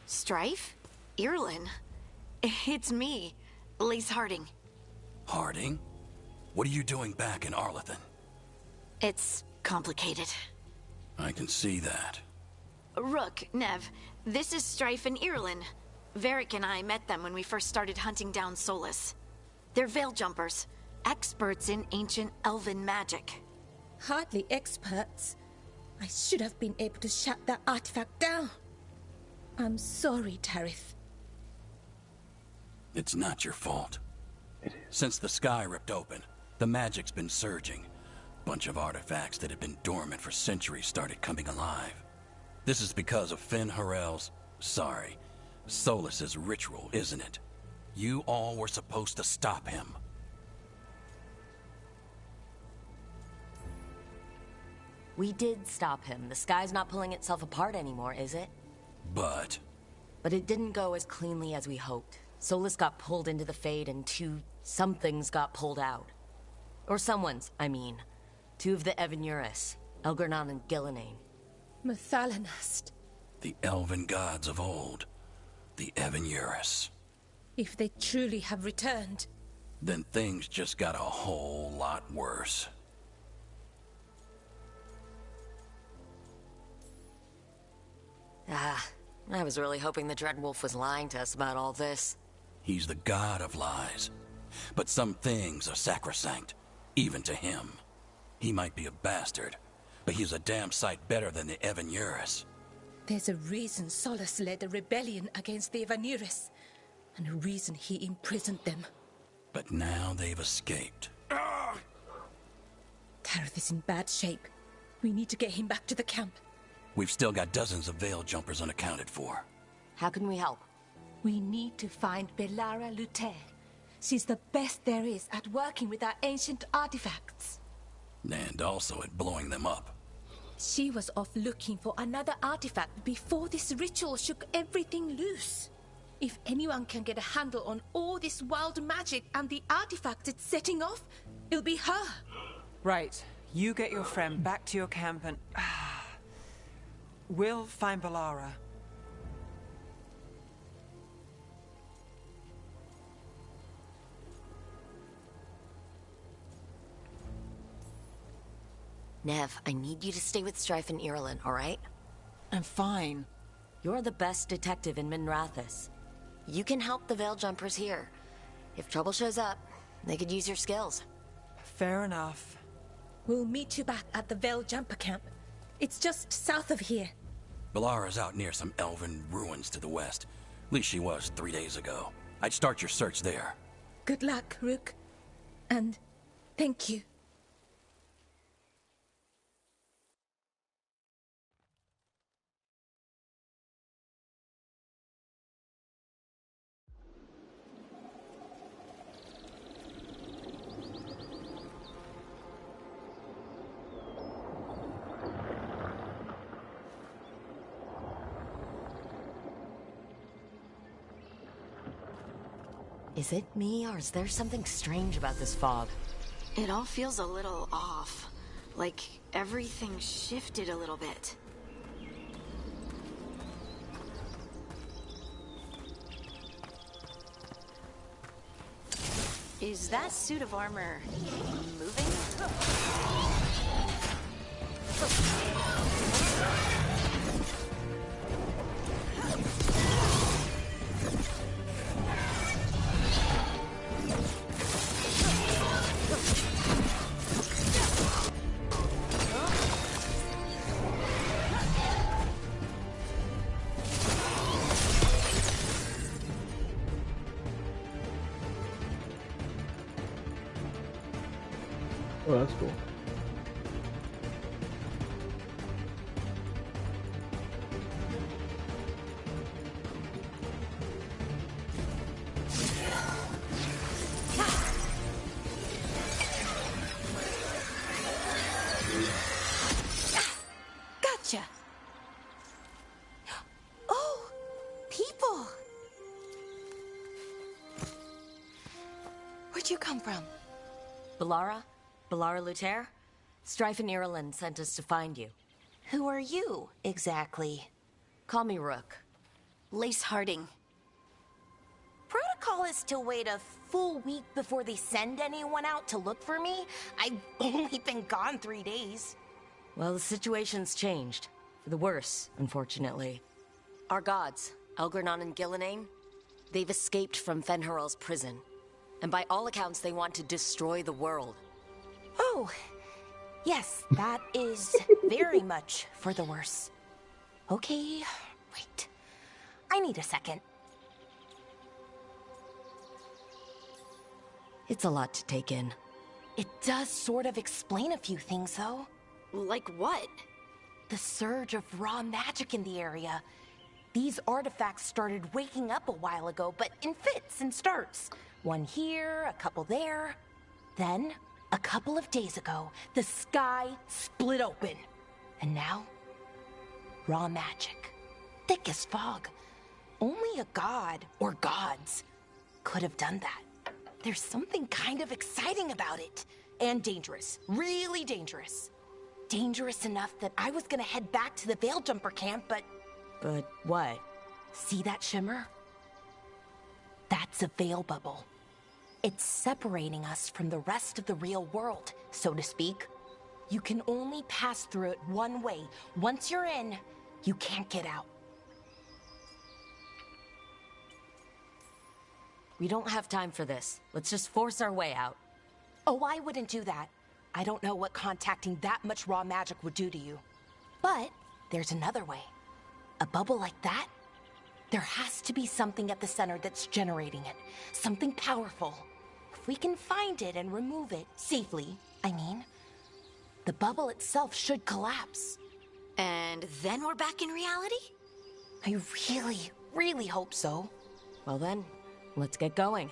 Strife? Irlin? It's me, Lace Harding. Harding? What are you doing back in Arlethan? It's complicated. I can see that. Rook, Nev, this is Strife and Irlin. Varric and I met them when we first started hunting down Solus. They're veil jumpers, experts in ancient elven magic. Hardly experts. I should have been able to shut that artifact down. I'm sorry, Tarith. It's not your fault. Since the sky ripped open, the magic's been surging. Bunch of artifacts that had been dormant for centuries started coming alive. This is because of Finn Harel's... Solus's ritual, isn't it? You all were supposed to stop him. We did stop him. The sky's not pulling itself apart anymore, is it? But it didn't go as cleanly as we hoped. Solus got pulled into the Fade and two somethings got pulled out. Or someone's, I mean. Two of the Evanuris, Elgernon and Gillenane. Mathalanast. The elven gods of old. The Evanuris. If they truly have returned... Then things just got a whole lot worse. I was really hoping the Dreadwolf was lying to us about all this. He's the god of lies. But some things are sacrosanct, even to him. He might be a bastard, but he's a damn sight better than the Evanuris. There's a reason Solus led a rebellion against the Evanuris, and a reason he imprisoned them. But now they've escaped. Tarith is in bad shape. We need to get him back to the camp. We've still got dozens of veil jumpers unaccounted for. How can we help? We need to find Belara Luther. She's the best there is at working with our ancient artifacts. And also at blowing them up. She was off looking for another artifact before this ritual shook everything loose. If anyone can get a handle on all this wild magic and the artifacts it's setting off, it'll be her. Right. You get your friend back to your camp and... we'll find Belara. Nev, I need you to stay with Strife and Irlin, all right? I'm fine. You're the best detective in Minrathous. You can help the Veil Jumpers here. If trouble shows up, they could use your skills. Fair enough. We'll meet you back at the Veil Jumper camp. It's just south of here. Belara's out near some elven ruins to the west. At least she was 3 days ago. I'd start your search there. Good luck, Rook. And thank you. Is it me, or is there something strange about this fog? It all feels a little off. Like everything shifted a little bit. Is that suit of armor moving? Oh, that's cool. Gotcha! Oh, people! Where'd you come from? Belara? Belara Luther? Strife and Irlin sent us to find you. Who are you, exactly? Call me Rook. Lace Harding. protocol is to wait a full week before they send anyone out to look for me, I've only been gone 3 days. Well, the situation's changed. For the worse, unfortunately. Our gods, Elgranon and Gillenane, they've escaped from Fen'Harel's prison. And by all accounts, they want to destroy the world. Oh, yes, that is very much for the worse. Okay, wait. I need a second. It's a lot to take in. It does sort of explain a few things, though. Like what? The surge of raw magic in the area. These artifacts started waking up a while ago, but in fits and starts. One here, a couple there. Then, a couple of days ago, the sky split open. And now, raw magic. Thick as fog. Only a god, or gods, could have done that. There's something kind of exciting about it. And dangerous. Really dangerous. Dangerous enough that I was gonna head back to the Veil Jumper camp, but... But what? See that shimmer? That's a veil bubble. It's separating us from the rest of the real world, so to speak. You can only pass through it one way. Once you're in, you can't get out. We don't have time for this. Let's just force our way out. Oh, I wouldn't do that. I don't know what contacting that much raw magic would do to you. But there's another way. A bubble like that? There has to be something at the center that's generating it. Something powerful. If we can find it and remove it, safely, I mean, the bubble itself should collapse. And then we're back in reality? I really, really hope so. Well then, let's get going.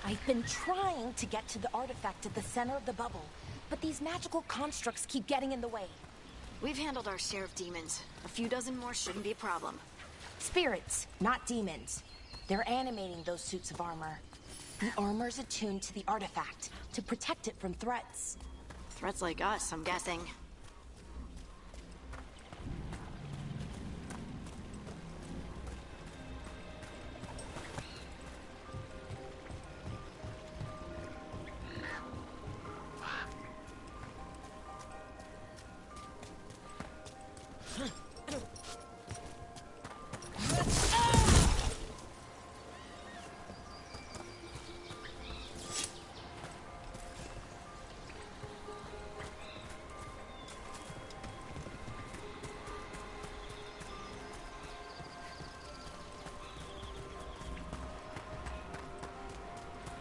I've been trying to get to the artifact at the center of the bubble, but these magical constructs keep getting in the way. We've handled our share of demons. A few dozen more shouldn't be a problem. Spirits, not demons. They're animating those suits of armor. The armor's attuned to the artifact to protect it from threats. Threats like us, I'm guessing.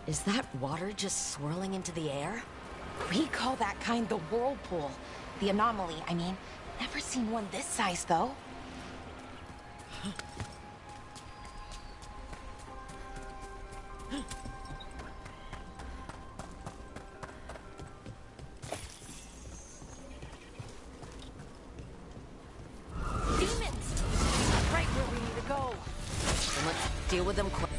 Is that water just swirling into the air? We call that kind the whirlpool. The anomaly, I mean. Never seen one this size, though. Demons! Right where we need to go. Then let's deal with them quick.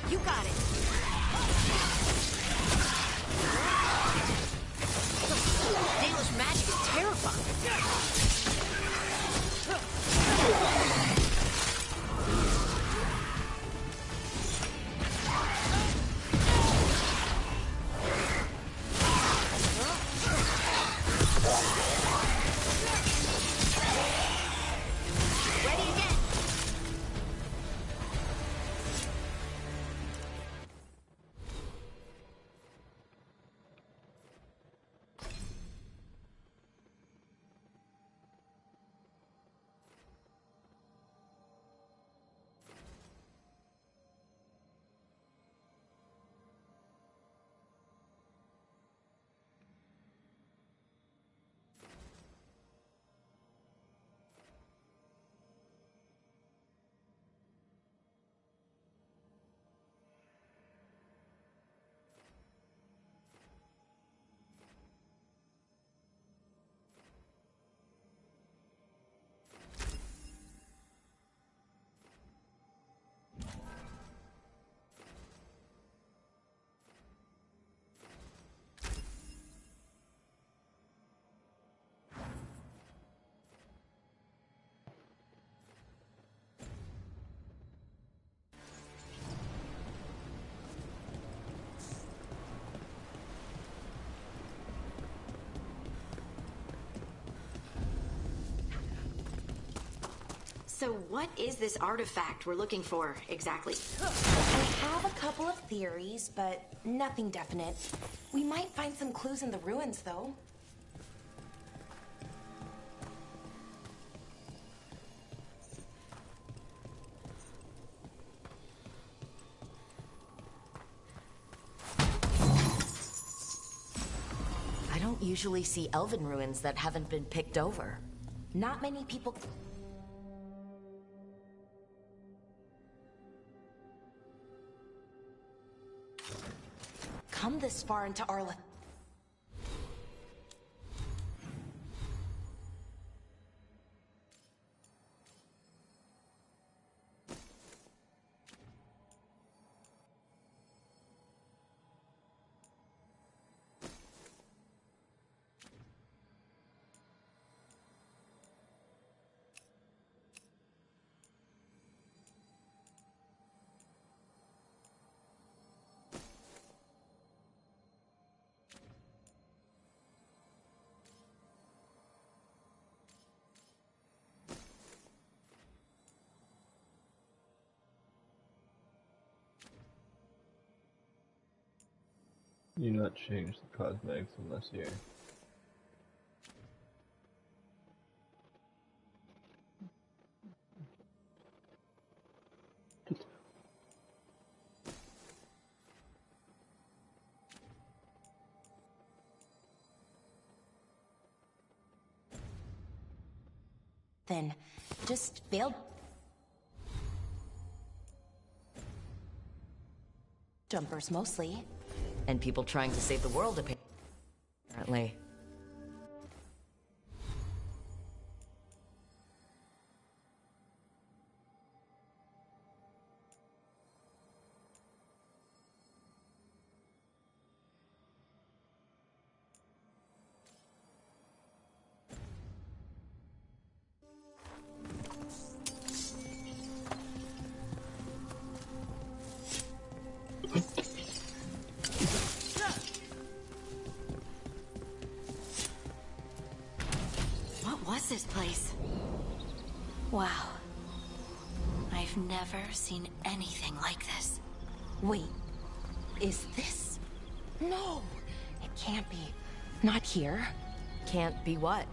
You got it. Dalish magic is terrifying. Ready again. So what is this artifact we're looking for, exactly? I have a couple of theories, but nothing definite. We might find some clues in the ruins, though. I don't usually see elven ruins that haven't been picked over. Not many people... come this far into Arla. You not change the cosmetics unless you're... Then, just Veilguard jumpers mostly. And people trying to save the world, apparently. This place. Wow. I've never seen anything like this. Wait, is this? No, it Can't be. Not here. Can't be what?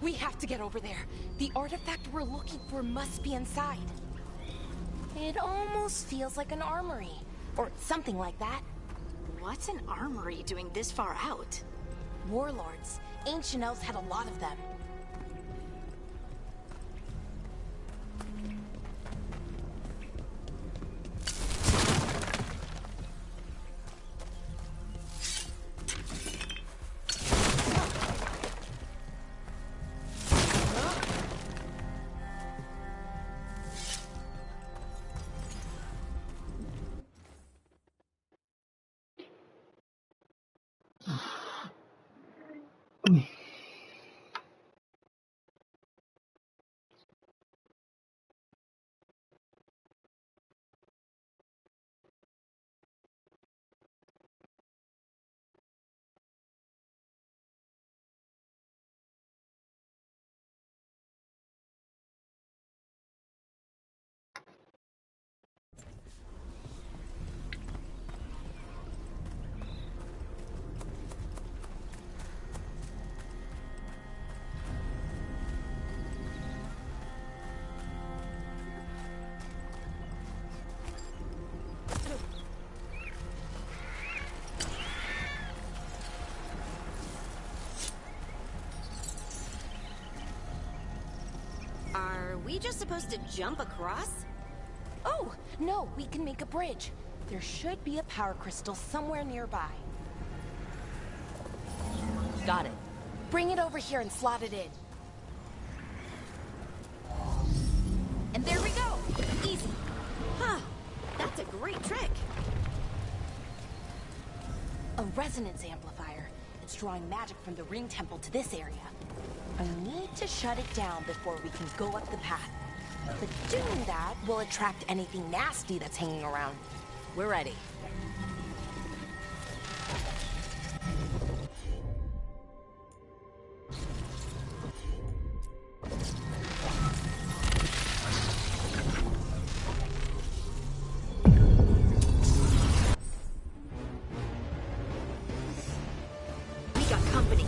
We have to get over there. The artifact we're looking for must be inside. It almost feels like an armory. Or something like that. What's an armory doing this far out? Warlords. Ancient elves had a lot of them. Are we just supposed to jump across? Oh, no, we can make a bridge. There should be a power crystal somewhere nearby. Got it. Bring it over here and slot it in. And there we go! Easy. Huh. That's a great trick. A resonance amplifier. It's drawing magic from the ring temple to this area. I need to shut it down before we can go up the path. But doing that will attract anything nasty that's hanging around. We're ready. We got company.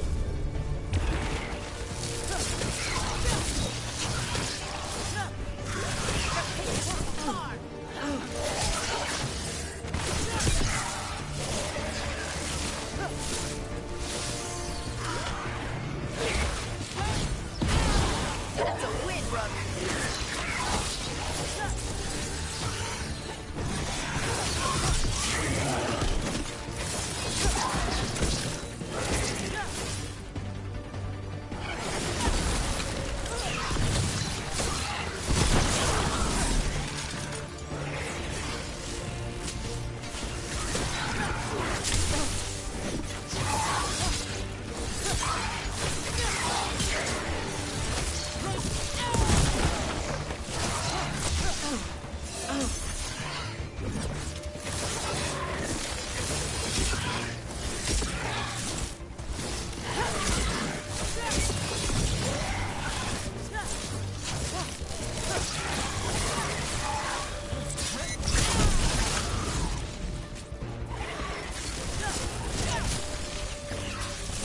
That's a win, Rook.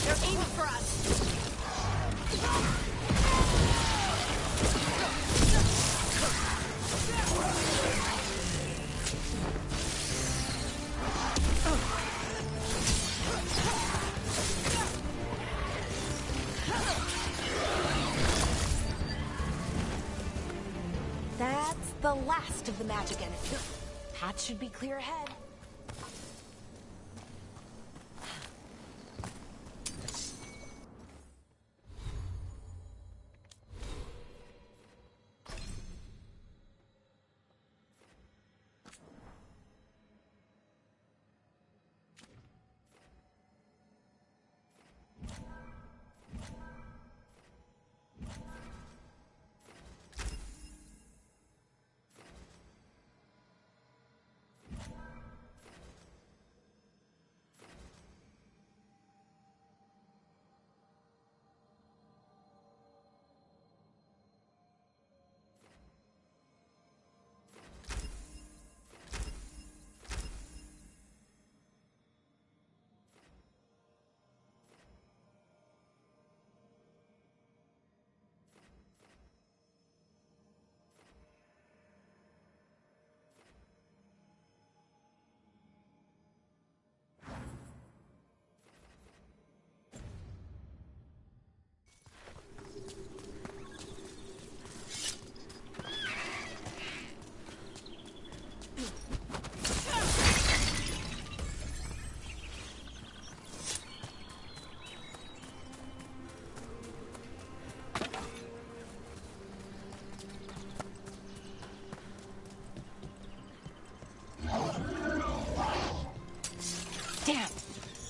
They're aiming for us. That's the last of the magic energy. Path should be clear ahead.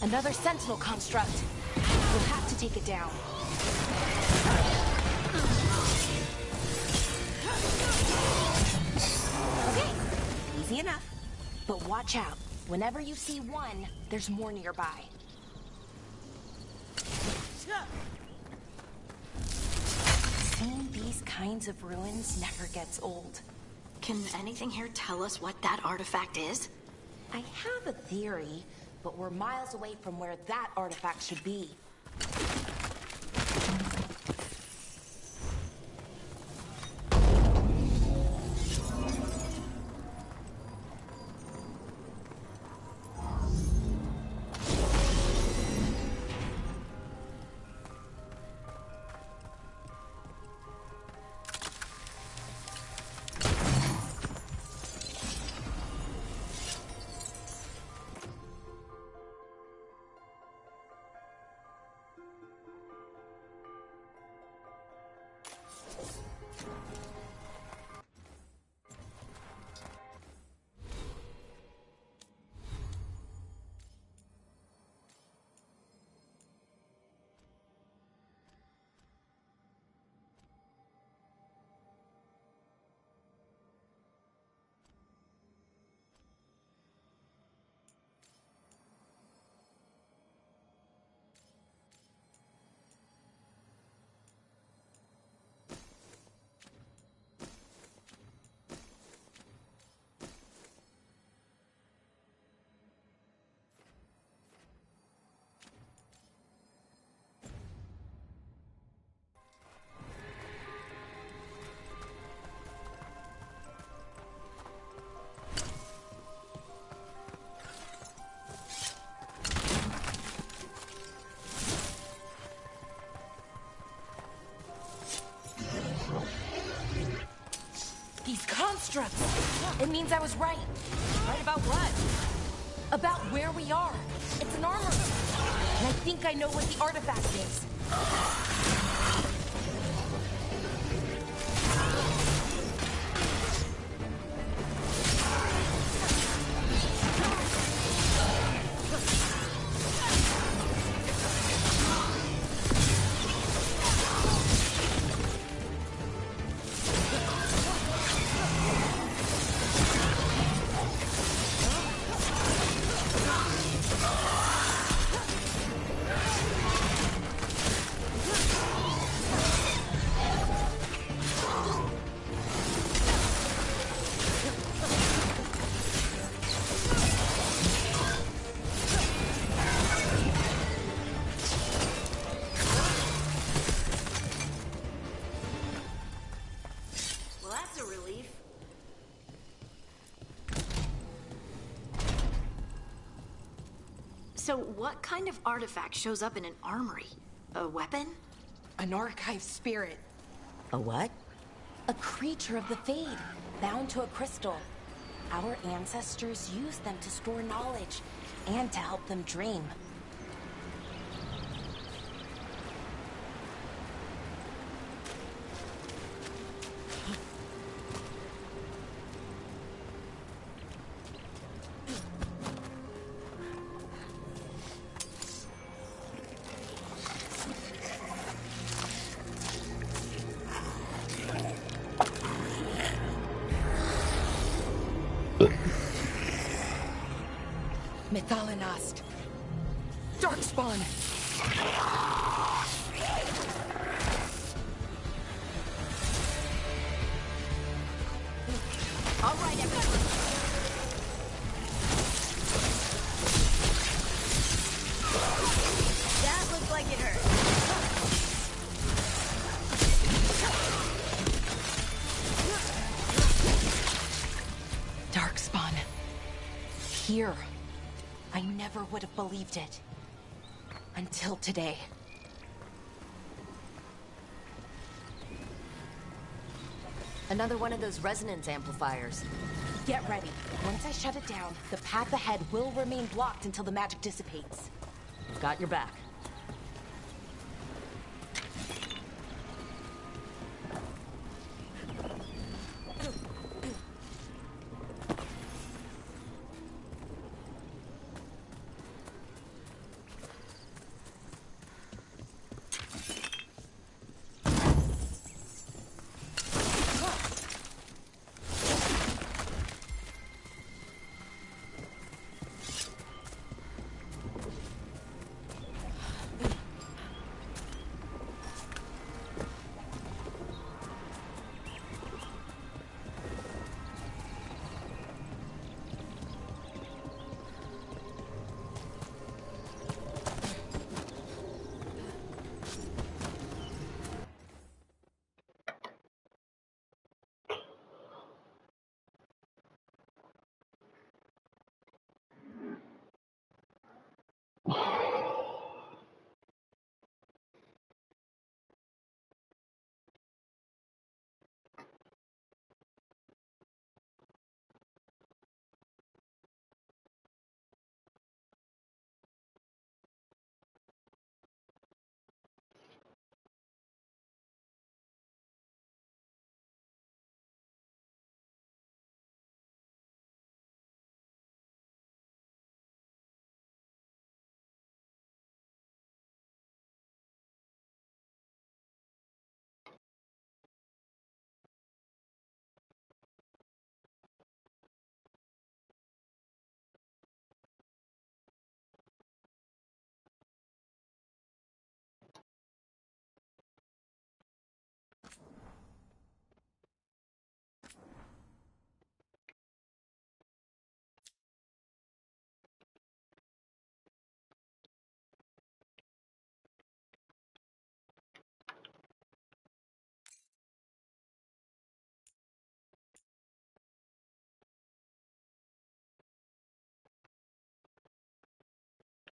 Another sentinel construct. We'll have to take it down. Okay, easy enough. But watch out. Whenever you see one, there's more nearby. Seeing these kinds of ruins never gets old. Can anything here tell us what that artifact is? I have a theory, but we're miles away from where that artifact should be. These constructs! It means I was right. Right about what? About where we are. It's an armory. And I think I know what the artifact is. So what kind of artifact shows up in an armory? A weapon? An archive spirit. A what? A creature of the Fade, bound to a crystal. Our ancestors used them to store knowledge and to help them dream. Methalinast. Darkspawn. All right, everyone. That looks like it hurt. Darkspawn. Here. I never would have believed it. Until today. Another one of those resonance amplifiers. Get ready. Once I shut it down, the path ahead will remain blocked until the magic dissipates. Got your back.